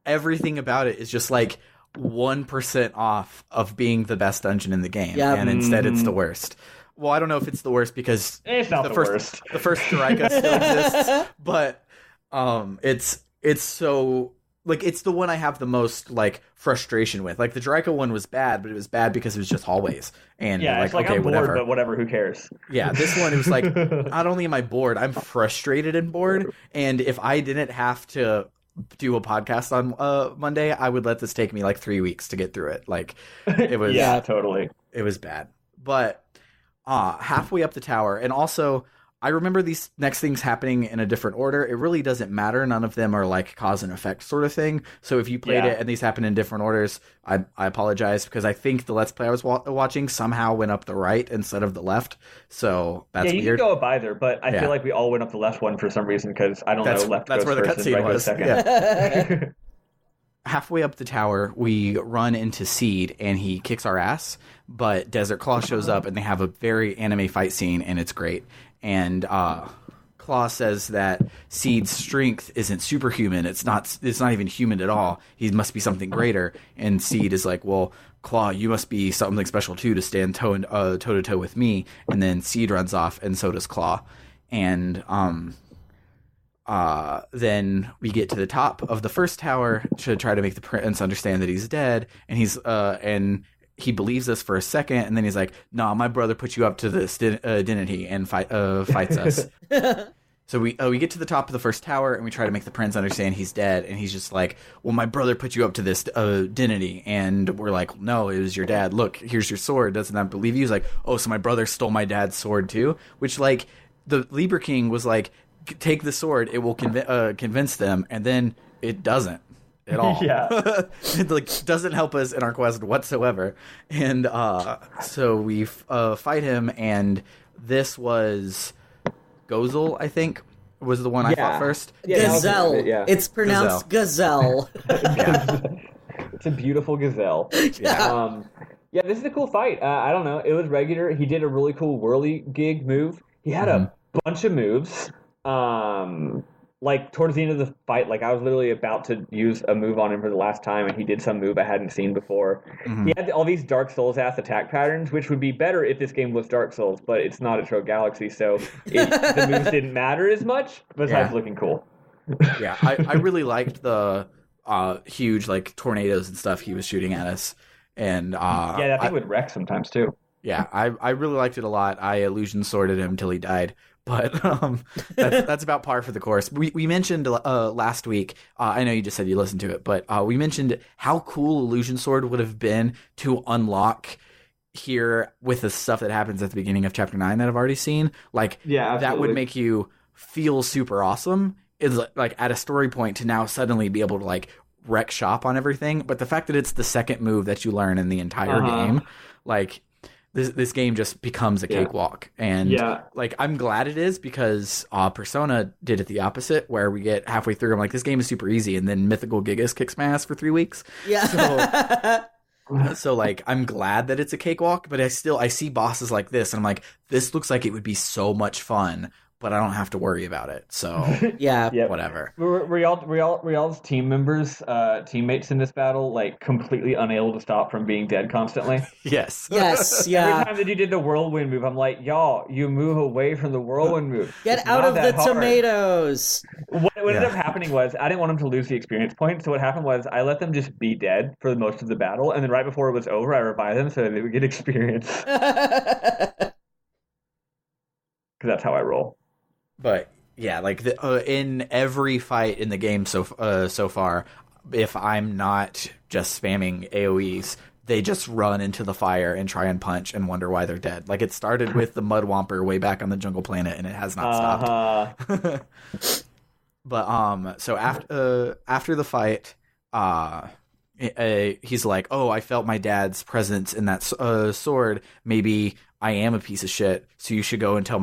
everything about it is just like 1% off of being the best dungeon in the game, and instead it's the worst. Well, I don't know if it's the worst because it's not the worst. The first Draika still exists, but it's so. Like, it's the one I have the most, like, frustration with. Like, the Draika one was bad, but it was bad because it was just hallways. And it's like, okay, I'm bored, but whatever, who cares? Yeah, this one, it was like, not only am I bored, I'm frustrated and bored. And if I didn't have to do a podcast on Monday, I would let this take me, like, 3 weeks to get through it. Like, it was... yeah, totally. It was bad. But halfway up the tower, and also... I remember these next things happening in a different order. It really doesn't matter. None of them are like cause and effect sort of thing. So if you played it and these happen in different orders, I apologize, because I think the Let's Play I was watching somehow went up the right instead of the left. So that's weird. Yeah, you can go up either, but I feel like we all went up the left one for some reason, because I don't know. Left that's goes where the first and cutscene right was. goes second. Yeah. Halfway up the tower, we run into Seed, and he kicks our ass. But Desert Claw shows up, and they have a very anime fight scene, and it's great. And Claw says that Seed's strength isn't superhuman. It's not even human at all. He must be something greater. And Seed is like, well, Claw, you must be something special too to stand toe to toe with me. And then Seed runs off, and so does Claw. And then we get to the top of the first tower to try to make the prince understand that he's dead. And he believes us for a second, and then he's like, "Nah, my brother put you up to this, didn't he?" And fights us. So we get to the top of the first tower, and we try to make the prince understand he's dead, and he's just like, "Well, my brother put you up to this, didn't he?" And we're like, "No, it was your dad. Look, here's your sword. Doesn't that believe you?" He's like, "Oh, so my brother stole my dad's sword too?" Which, like, the Libra King was like, "Take the sword. It will convince them," and then it doesn't. At all. Yeah. It like doesn't help us in our quest whatsoever. And so we fight him, and this was Gozel, I think, was the one I fought first. Gazelle. It's pronounced Gazelle. It's a beautiful gazelle. Yeah. This is a cool fight. I don't know. It was regular. He did a really cool whirly gig move. He had a bunch of moves. Like, towards the end of the fight, like, I was literally about to use a move on him for the last time, and he did some move I hadn't seen before. He had all these Dark Souls-ass attack patterns, which would be better if this game was Dark Souls, but it's not a Tro Galaxy, so the moves didn't matter as much, besides looking cool. Yeah, I really liked the huge, like, tornadoes and stuff he was shooting at us. And that thing would wreck sometimes, too. Yeah, I really liked it a lot. I illusion sworded him until he died. But that's about par for the course. We mentioned last week, I know you just said you listened to it, but we mentioned how cool Illusion Sword would have been to unlock here with the stuff that happens at the beginning of Chapter 9 that I've already seen. Like, that would make you feel super awesome. It's like at a story point to now suddenly be able to, like, wreck shop on everything. But the fact that it's the second move that you learn in the entire game, like... This game just becomes a cakewalk. And like, I'm glad it is, because Persona did it the opposite, where we get halfway through, I'm like, this game is super easy, and then Mythical Gigas kicks my ass for 3 weeks. So like, I'm glad that it's a cakewalk, but I see bosses like this, and I'm like, this looks like it would be so much fun, but I don't have to worry about it. So whatever. Were y'all's team members, teammates in this battle, like, completely unable to stop from being dead constantly? Yes. Every time that you did the whirlwind move, I'm like, y'all, you move away from the whirlwind move. Get out of the tomatoes. What ended up happening was, I didn't want them to lose the experience point, so what happened was, I let them just be dead for most of the battle, and then right before it was over, I revived them so that they would get experience. Because that's how I roll. But yeah, like in every fight in the game so far, if I'm not just spamming AoEs, they just run into the fire and try and punch and wonder why they're dead. Like, it started with the Mud Womper way back on the Jungle Planet, and it has not stopped. But so after the fight, he's like, "Oh, I felt my dad's presence in that sword. Maybe I am a piece of shit, so you should go and tell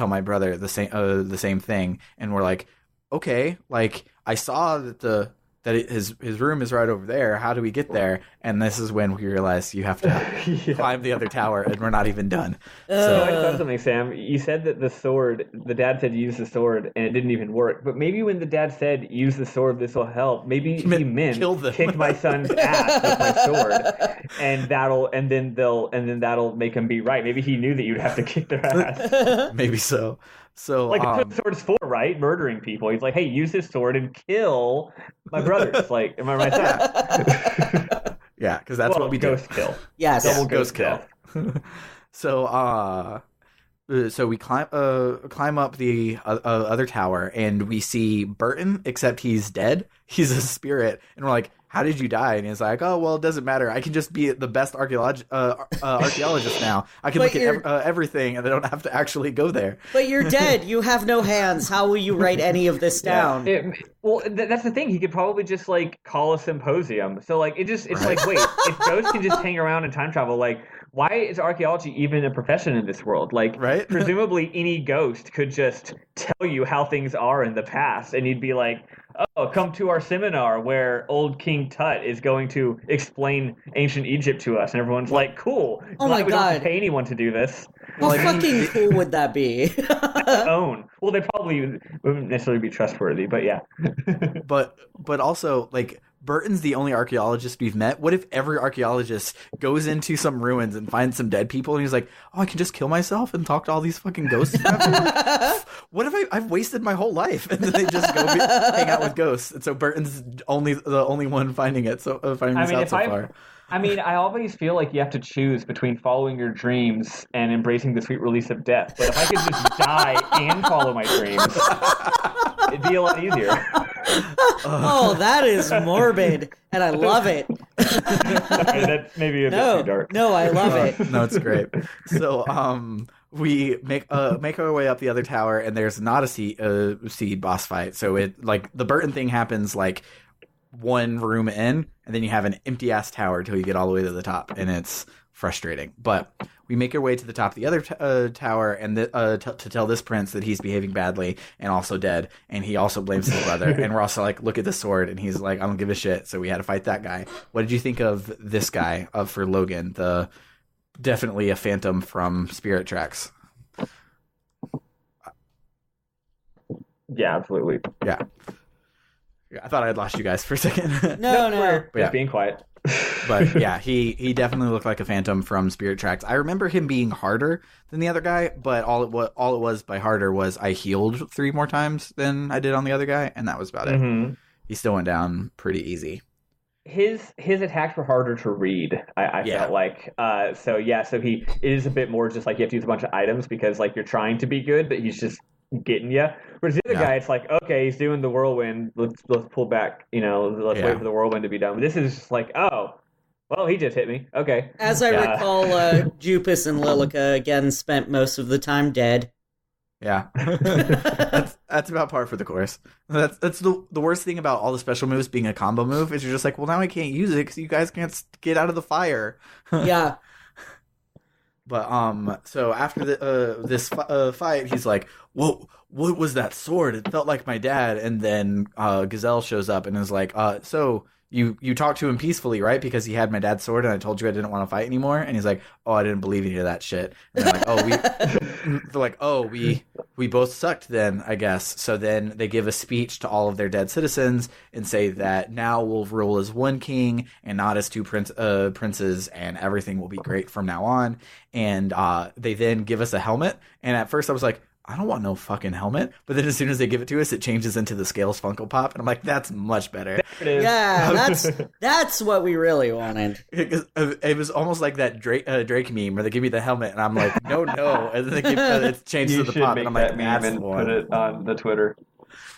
my brother the same thing." And we're like, "Okay, like, I saw that his room is right over there. How do we get there?" And this is when we realize you have to climb the other tower, and we're not even done. So I thought something, Sam. You said that the dad said use the sword, and it didn't even work. But maybe when the dad said use the sword, this will help. Maybe he meant kick my son's ass with my sword, and that'll make him be right. Maybe he knew that you'd have to kick their ass. Maybe so. So, like, that's what the sword's for, right? Murdering people. He's like, hey, use this sword and kill my brothers. Like, am I right there? Yeah, because that's what we do. Ghost kill. Yes. Double ghost kill. So we climb up the other tower, and we see Burton, except he's dead. He's a spirit, and we're like, how did you die? And he's like, oh, well, it doesn't matter. I can just be the best archaeologist now. I can look at everything, and I don't have to actually go there. But you're dead. You have no hands. How will you write any of this down? That's the thing. He could probably just like call a symposium. So like it's like, wait, if ghosts can just hang around and time travel, like why is archaeology even a profession in this world? Like, right? Presumably any ghost could just tell you how things are in the past, and you'd be like, oh, come to our seminar where old King Tut is going to explain ancient Egypt to us. And everyone's like, cool. Oh my God. We don't have to pay anyone to do this. How fucking cool would that be? Own. Well, they probably wouldn't necessarily be trustworthy, but yeah. but also, like, Burton's the only archaeologist we've met. What if every archaeologist goes into some ruins and finds some dead people, and he's like, oh, I can just kill myself and talk to all these fucking ghosts? What if I've wasted my whole life? And then they just go hang out with ghosts. And so Burton's the only one finding it. So finding this out so far. I mean, I always feel like you have to choose between following your dreams and embracing the sweet release of death. But if I could just die and follow my dreams, it'd be a lot easier. Oh, that is morbid, and I love it. That's maybe a bit too dark. No, I love it. No, it's great. So, we make our way up the other tower, and there's not a seed boss fight. So it like the Burton thing happens like one room in, and then you have an empty ass tower till you get all the way to the top, and it's frustrating. But we make our way to the top of the other tower, and to tell this prince that he's behaving badly and also dead, and he also blames his brother. And we're also like, look at the sword, and he's like, I don't give a shit. So we had to fight that guy. What did you think of this guy for Logan? Definitely a phantom from Spirit Tracks. Yeah, absolutely. Yeah. I thought I'd lost you guys for a second. No. Just being quiet. But yeah, he definitely looked like a phantom from Spirit Tracks. I remember him being harder than the other guy, but all it was by harder was I healed 3 more times than I did on the other guy, and that was about it. He still went down pretty easy. His attacks were harder to read. I felt like so it is a bit more just like you have to use a bunch of items because like you're trying to be good, but he's just getting you. Whereas the other guy, it's like, okay, he's doing the whirlwind. Let's pull back. Let's wait for the whirlwind to be done. But this is just like, oh, well, he just hit me. Okay. As I recall, Jupus and Lilica again spent most of the time dead. Yeah, that's about par for the course. That's the worst thing about all the special moves being a combo move is you're just like, well, now I can't use it because you guys can't get out of the fire. Yeah. But so after this fight, he's like, "Whoa, what was that sword? It felt like my dad." And then Gazelle shows up and is like, "So you talked to him peacefully, right? Because he had my dad's sword, and I told you I didn't want to fight anymore." And he's like, "Oh, I didn't believe any of that shit." And they're like, "Oh, we both sucked then, I guess." So then they give a speech to all of their dead citizens and say that now we'll rule as one king and not as 2 princes, and everything will be great from now on. And they then give us a helmet. And at first I was like, I don't want no fucking helmet. But then as soon as they give it to us, it changes into the Scales Funko Pop. And I'm like, that's much better. Yeah, that's what we really wanted. It was almost like that Drake meme where they give me the helmet and I'm like, no. And then they it changes to the pop. And I'm like, that's the one. Put it on the Twitter.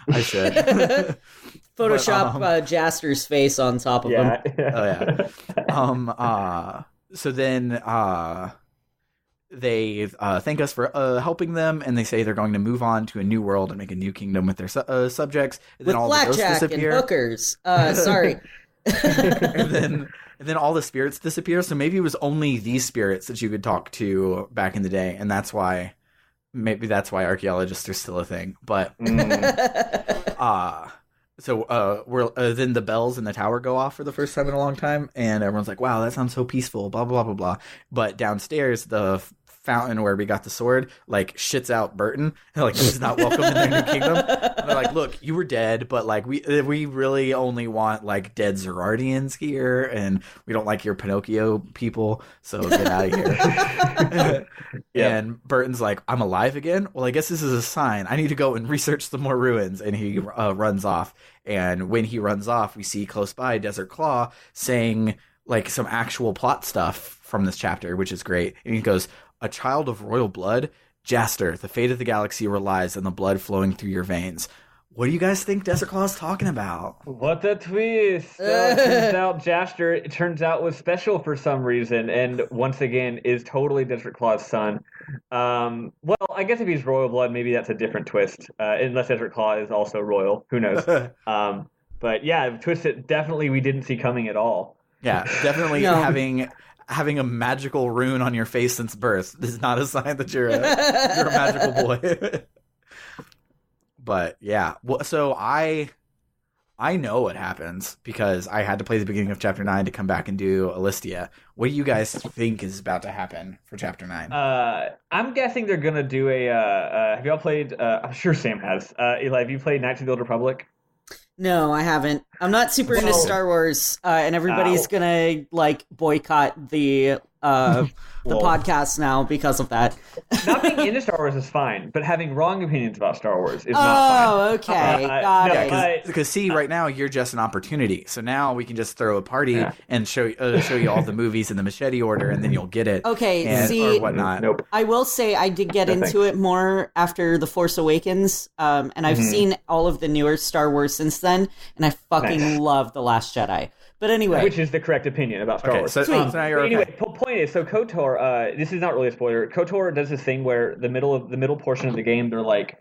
I should. Photoshop Jaster's face on top of him. Oh, yeah. So then they thank us for helping them, and they say they're going to move on to a new world and make a new kingdom with their subjects. And with then all blackjack the ghosts disappear. And hookers. Sorry. and then all the spirits disappear. So maybe it was only these spirits that you could talk to back in the day, and that's why archaeologists are still a thing. But so then the bells in the tower go off for the first time in a long time, and everyone's like, "Wow, that sounds so peaceful." Blah blah blah blah. But downstairs, the fountain where we got the sword like shits out Burton. Like he's not welcome in their new kingdom. And they're like, "Look, you were dead, but like we really only want like dead Zerardians here, and we don't like your Pinocchio people. So get out of here." And Burton's like, "I'm alive again? Well, I guess this is a sign. I need to go and research some more ruins." And he runs off. And when he runs off, we see close by Desert Claw saying like some actual plot stuff from this chapter, which is great. And he goes, "A child of royal blood, Jaster, the fate of the galaxy relies on the blood flowing through your veins. What do you guys think Desert Claw is talking about? What a twist! It turns out was special for some reason, and once again is totally Desert Claw's son. Well, I guess if he's royal blood, maybe that's a different twist. Unless Desert Claw is also royal, who knows? But yeah, a twist that definitely we didn't see coming at all. Yeah, definitely having a magical rune on your face since birth is not a sign that you're a magical boy. But yeah, so I know what happens because I had to play the beginning of Chapter 9 to come back and do Alistia. What do you guys think is about to happen for Chapter 9? I'm guessing they're going to do have y'all played, I'm sure Sam has. Eli, have you played Knights of the Old Republic? No, I haven't. I'm not super into Star Wars, and everybody's gonna boycott the podcast now because of that. Not being into Star Wars is fine, but having wrong opinions about Star Wars is not fine. Oh, okay, got it. Because see, right now you're just an opportunity. So now we can just throw a party and show you all the movies in the machete order, and then you'll get it. Okay, or whatnot. Nope. I will say I did get into it more after The Force Awakens, and I've seen all of the newer Star Wars since then, and I fucking love The Last Jedi. But anyway, which is the correct opinion about Star Wars. So now you're anyway, point is, so KOTOR, this is not really a spoiler. KOTOR does this thing where the middle portion of the game, they're like,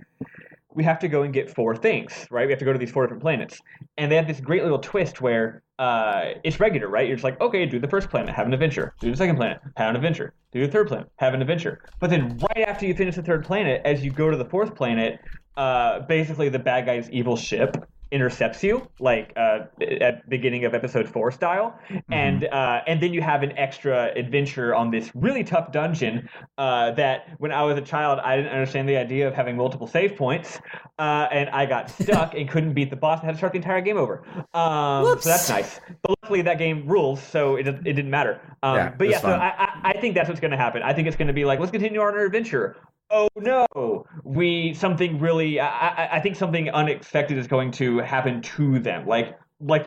we have to go and get 4 things, right? We have to go to these 4 different planets. And they have this great little twist where it's regular, right? You're just like, okay, do the first planet, have an adventure. Do the second planet, have an adventure. Do the third planet, have an adventure. But then right after you finish the third planet, as you go to the 4th planet, basically the bad guy's evil ship intercepts you, like at the beginning of episode 4 style, and then you have an extra adventure on this really tough dungeon that when I was a child I didn't understand the idea of having multiple save points, and I got stuck and couldn't beat the boss and had to start the entire game over. So that's nice. But luckily that game rules, so it didn't matter. But yeah, so I think that's what's going to happen. I think it's going to be like, let's continue on our adventure. Oh no! I think something unexpected is going to happen to them, like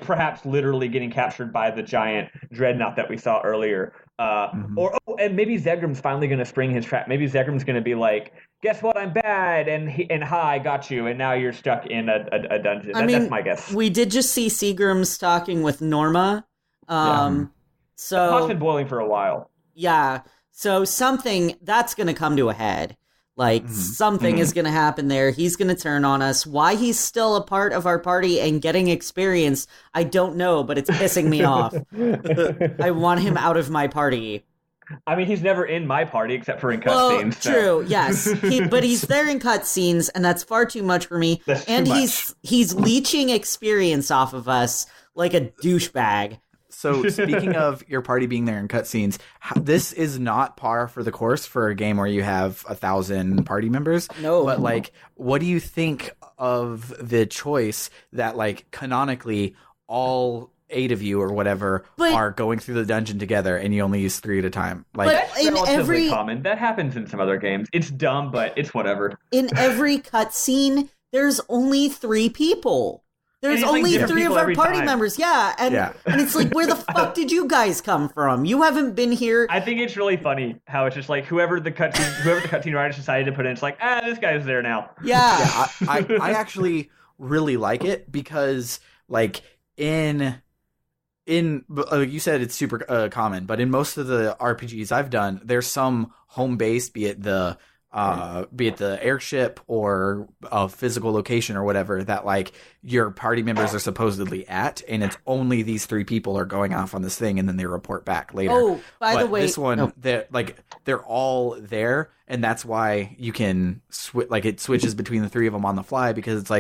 perhaps literally getting captured by the giant dreadnought that we saw earlier, and maybe Zegram's finally going to spring his trap. Maybe Zegram's going to be like, "Guess what? I'm bad," and I got you, and now you're stuck in a dungeon. That's my guess. We did just see Seagram talking with Norma, so the pot's been boiling for a while. Yeah, so something that's going to come to a head. Something is going to happen there. He's going to turn on us. Why he's still a part of our party and getting experience, I don't know, but it's pissing me off. I want him out of my party. I mean, he's never in my party except for in cutscenes. True, yes. But he's there in cutscenes, and that's far too much for me. That's he's leeching experience off of us like a douchebag. So speaking of your party being there in cutscenes, this is not par for the course for a game where you have 1,000 party members. No. But what do you think of the choice that canonically all 8 of you or whatever are going through the dungeon together and you only use 3 at a time? That's relatively common. That happens in some other games. It's dumb, but it's whatever. In every cutscene, there's only 3 people. There's only 3 of our party members, and it's like, where the fuck did you guys come from? You haven't been here. I think it's really funny how it's just like whoever the cutscene writers decided to put in, it's like, this guy's there now. Yeah. I actually really like it because in you said it's super common, but in most of the RPGs I've done, there's some home base, be it the airship or a physical location or whatever that your party members are supposedly at, and it's only these 3 people are going off on this thing and then they report back later. Oh, by the way, this one, they're all there, and that's why you can it switches between the 3 of them on the fly, because it's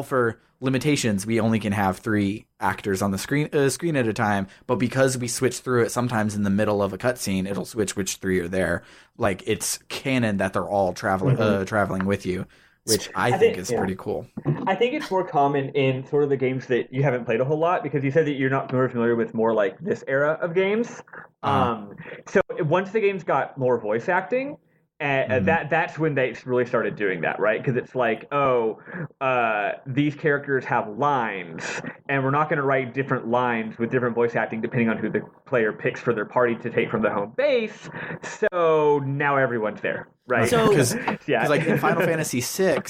for limitations we only can have 3 actors on the screen at a time, but because we switch through it sometimes in the middle of a cutscene, it'll switch which 3 are there. It's canon that they're all traveling with you, which I think is pretty cool. I think it's more common in sort of the games that you haven't played a whole lot, because you said that you're not more familiar with more this era of games. So once the games got more voice acting, And that's when they really started doing that, right? Because it's like, these characters have lines, and we're not going to write different lines with different voice acting depending on who the player picks for their party to take from the home base. So now everyone's there, right? Because like in Final Fantasy VI,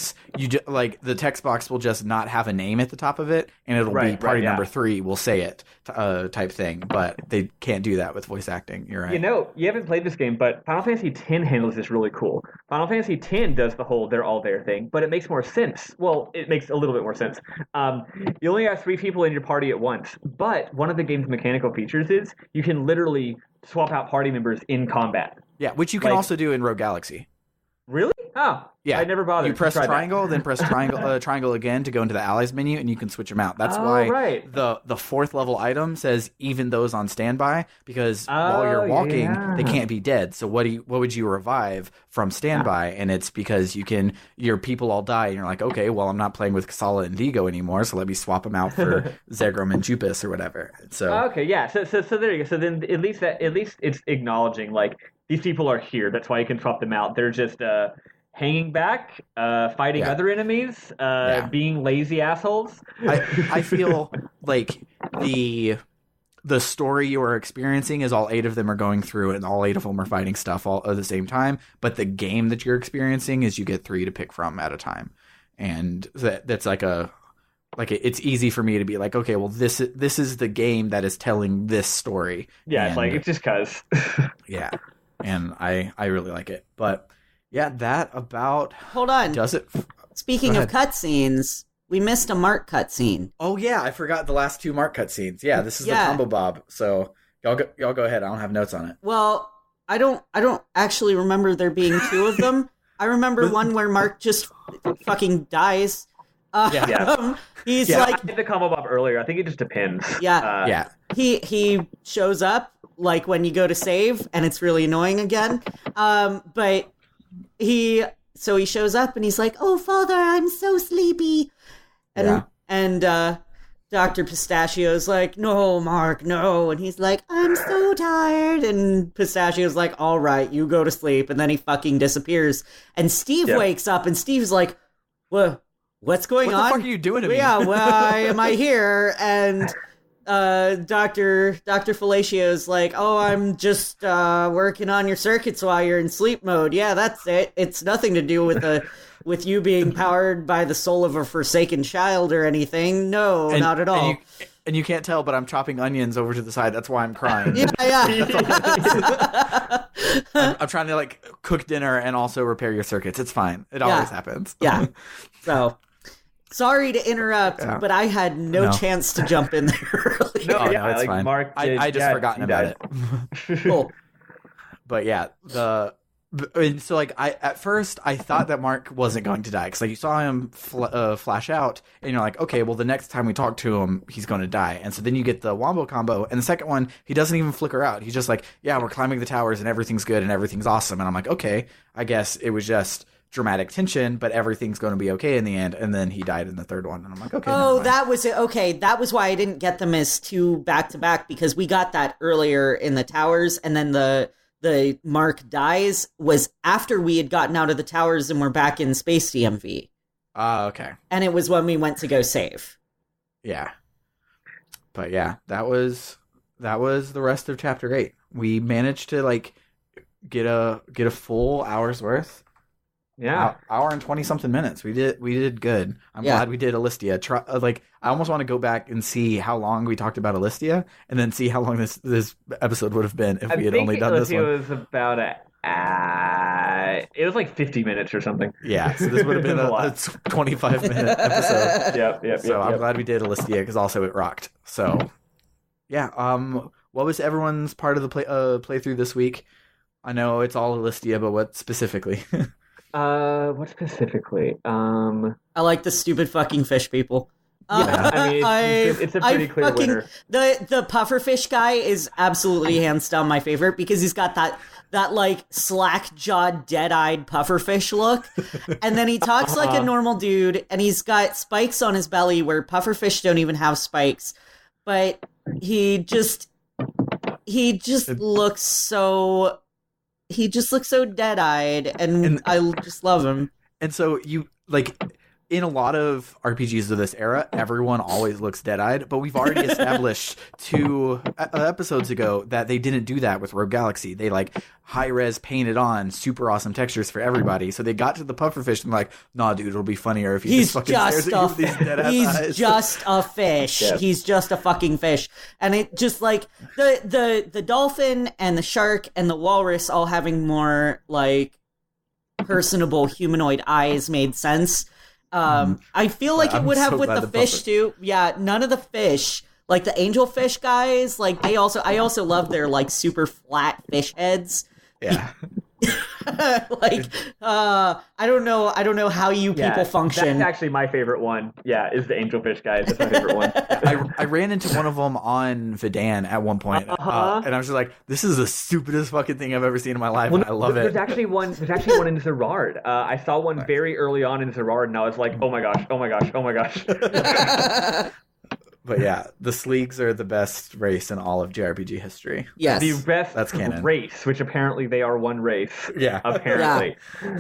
like the text box will just not have a name at the top of it, and it'll be party number 3 will say it type thing. But they can't do that with voice acting. You're right. You haven't played this game, but Final Fantasy X handles this really cool. Final Fantasy X does the whole "they're all there" thing, but it makes more sense. Well, it makes a little bit more sense. You only have 3 people in your party at once, but one of the game's mechanical features is you can literally swap out party members in combat. Yeah, which you can also do in Rogue Galaxy. Really? Oh, yeah. I never bothered. You press triangle, then press triangle again to go into the allies menu, and you can switch them out. That's why the 4th level item says even those on standby, because while you're walking, they can't be dead. So what would you revive from standby? And it's because your people all die, and you're like, okay, well, I'm not playing with Kasala and Vigo anymore, so let me swap them out for Zegrum and Jupus or whatever. So okay, yeah. So there you go. So then at least it's acknowledging like these people are here. That's why you can swap them out. They're just hanging back, fighting other enemies, being lazy assholes. I feel like the story you are experiencing is all 8 of them are going through it, and all 8 of them are fighting stuff all at the same time. But the game that you're experiencing is you get 3 to pick from at a time, and that's it's easy for me to be like, okay, well, this is the game that is telling this story. Yeah, it's just cause. Yeah, and I really like it, but. Yeah, that about... Hold on. Does it... Speaking of cutscenes, we missed a Mark cutscene. Oh, yeah, I forgot the last 2 Mark cutscenes. Yeah, this is the Combo Bob, so y'all go ahead. I don't have notes on it. Well, I don't actually remember there being 2 of them. I remember one where Mark just fucking dies. He's like... I did the Combo Bob earlier. I think it just depends. Yeah. He shows up, like, when you go to save, and it's really annoying again. But... He shows up and he's like, "Oh, Father, I'm so sleepy," and Dr. Pistachio's like, "No, Mark, no," and he's like, "I'm so tired," and Pistachio's like, "All right, you go to sleep," and then he fucking disappears, and Steve wakes up, and Steve's like, "What's going on? What the fuck are you doing to me?" Yeah, why am I here? And Dr. Fellatio's like, "Oh, I'm just working on your circuits while you're in sleep mode." Yeah, that's it. It's nothing to do with you being powered by the soul of a forsaken child or anything. No, not at all. And you can't tell, but I'm chopping onions over to the side. That's why I'm crying. Yeah. I'm trying to like cook dinner and also repair your circuits. It's fine. It always happens. Yeah. So. Sorry to interrupt, but I had no chance to jump in there earlier. No, it's fine. Mark I just forgotten about it. Cool. But yeah, so like at first I thought that Mark wasn't going to die because like you saw him flash out, and you're like, okay, well the next time we talk to him, he's going to die. And so then you get the Wombo combo, and the second one he doesn't even flicker out. He's just like, yeah, we're climbing the towers and everything's good and everything's awesome. And I'm like, okay, I guess it was just dramatic tension, but everything's going to be okay in the end. And then he died in the third one, and I'm like, okay. Oh, that was it. Okay, that was why I didn't get them as 2 back to back, because we got that earlier in the towers, and then the Mark dies was after we had gotten out of the towers and we're back in Space DMV. Okay. And it was when we went to go save. Yeah. But yeah, that was the rest of chapter 8. We managed to like get a full hour's worth. Yeah, hour and 20 something minutes. We did good. I'm glad we did Alistia. Like I almost want to go back and see how long we talked about Alistia, and then see how long this episode would have been if we had only done this one. It was about it was like 50 minutes or something. Yeah, so this would have been a 25-minute episode. Yep. So I'm glad we did Alistia because also it rocked. So yeah, what was everyone's part of the playthrough this week? I know it's all Alistia, but what specifically? What specifically? I like the stupid fucking fish people. Yeah, I mean, it's a pretty clear winner. The pufferfish guy is absolutely hands down my favorite because he's got that like slack-jawed, dead-eyed pufferfish look, and then he talks like a normal dude, and he's got spikes on his belly where pufferfish don't even have spikes, but he just looks so. he just looks so dead-eyed, and I just love him. And so you like. In a lot of RPGs of this era, everyone always looks dead-eyed, but we've already established 2 episodes ago that they didn't do that with Rogue Galaxy. They like high-res painted on super awesome textures for everybody. So they got to the pufferfish and like, nah, dude, it'll be funnier if he just fucking stares at you with these dead-ass eyes. He's just a fish. Yep. He's just a fucking fish. And it just like the dolphin and the shark and the walrus all having more like personable humanoid eyes made sense. I feel like it would have with the fish too. Yeah, none of the fish, like the angelfish guys, like I also love their like super flat fish heads. Yeah. Like I don't know how you people function. That's actually my favorite one. Yeah, is the angelfish guys. That's my favorite one. I ran into one of them on Vidan at one point, and I was just like, "This is the stupidest fucking thing I've ever seen in my life." And I love it. There's actually one in Zerard. I saw one very early on in Zerard, and I was like, "Oh my gosh! Oh my gosh! Oh my gosh!" But yeah, the Sleegs are the best race in all of JRPG history. Yes. The best That's canon. race, which apparently they are one race. Yeah. Apparently.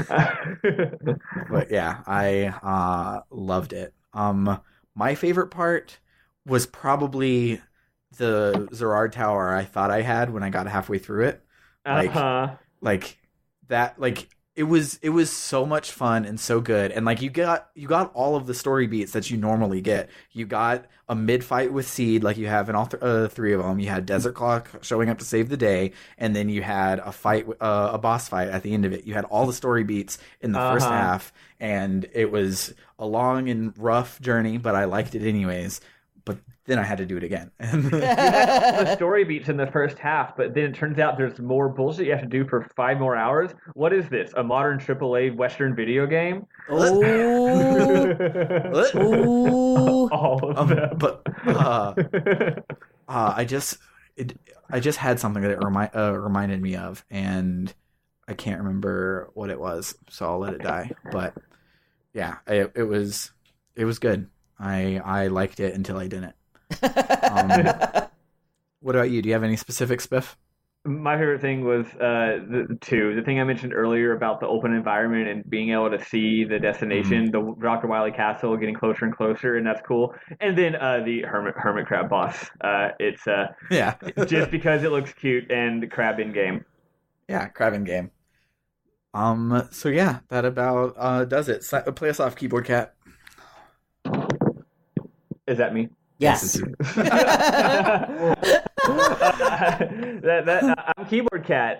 But yeah, I loved it. My favorite part was probably the Zerard Tower I thought I had when I got halfway through it. Like that, like it was so much fun and so good. And like you got all of the story beats that you normally get. You got a mid-fight with Seed, like you have in all 3 of them. You had Desert Clock showing up to save the day, and then you had a fight, a boss fight at the end of it. You had all the story beats in the first half, and it was a long and rough journey, but I liked it anyways. But then I had to do it again. The story beats in the first half, but then it turns out there's more bullshit you have to do for 5 more hours. What is this? A modern AAA Western video game? Oh. All of them. But I just had something that it reminded me of, and I can't remember what it was, so I'll let it die. But yeah, it was good. I liked it until I didn't. What about you? Do you have any specific spiff? My favorite thing was the thing I mentioned earlier about the open environment and being able to see the destination, the Dr. Wily Castle getting closer and closer, and that's cool. And then the hermit crab boss. It's just because it looks cute and crab in game. Yeah, crab in game. So yeah, that about does it. Play us off, Keyboard Cat. Is that me? Yes. I'm Keyboard Cat.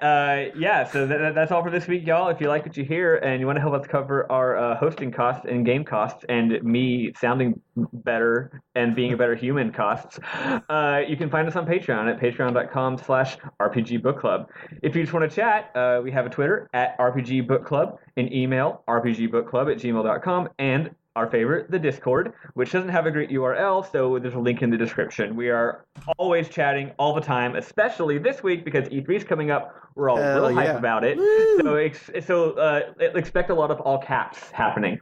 So that's all for this week, y'all. If you like what you hear and you want to help us cover our hosting costs and game costs and me sounding better and being a better human costs, you can find us on Patreon at patreon.com/RPGbookclub. If you just want to chat, we have a Twitter at RPGbookclub, an email, rpgbookclub@gmail.com, and our favorite, the Discord, which doesn't have a great URL, so there's a link in the description. We are always chatting all the time, especially this week because E3 is coming up. We're all real hype about it. Woo! So expect a lot of all caps happening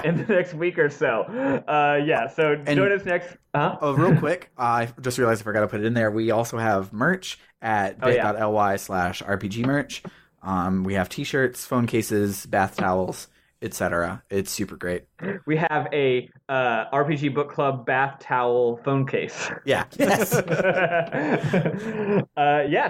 in the next week or so. So join us next. Real quick, I just realized I forgot to put it in there. We also have merch at bit.ly/RPGmerch. We have t-shirts, phone cases, bath towels, etc. It's super great. We have a RPG Book Club bath towel phone case. Yeah. Yes.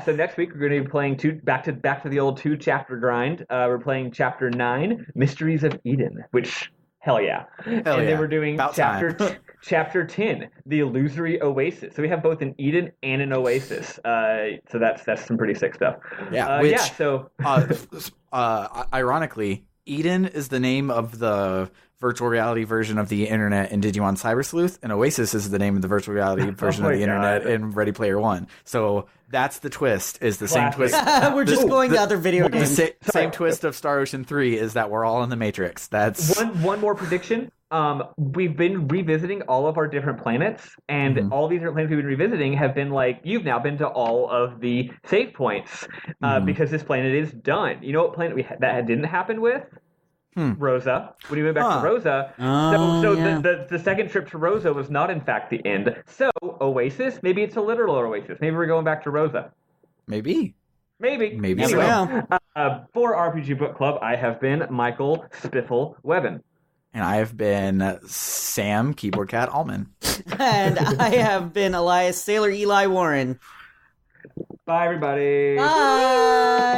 So next week we're going to be playing back to the old 2-chapter grind. We're playing Chapter 9, Mysteries of Eden, which hell yeah. Then we're doing Chapter 10, The Illusory Oasis. So we have both an Eden and an Oasis. So that's some pretty sick stuff. Yeah. Ironically, Eden is the name of the virtual reality version of the internet in Digimon Cyber Sleuth, and Oasis is the name of the virtual reality version of the internet in Ready Player One. So that's the twist, is the same twist. We're just going to other video games. The same twist of Star Ocean 3 is that we're all in the Matrix. That's one more prediction. We've been revisiting all of our different planets, and all these different planets we've been revisiting have been like, you've now been to all of the save points because this planet is done. You know what planet that didn't happen with? Rosa. When we went back to Rosa, the second trip to Rosa was not in fact the end. So Oasis, maybe it's a literal Oasis. Maybe we're going back to Rosa. Maybe. Maybe. Maybe Never so. know. For RPG Book Club, I have been Michael Spiffle Webben. And I have been Sam Keyboard Cat Allman. And I have been Elias Sailor Eli Warren. Bye, everybody. Bye.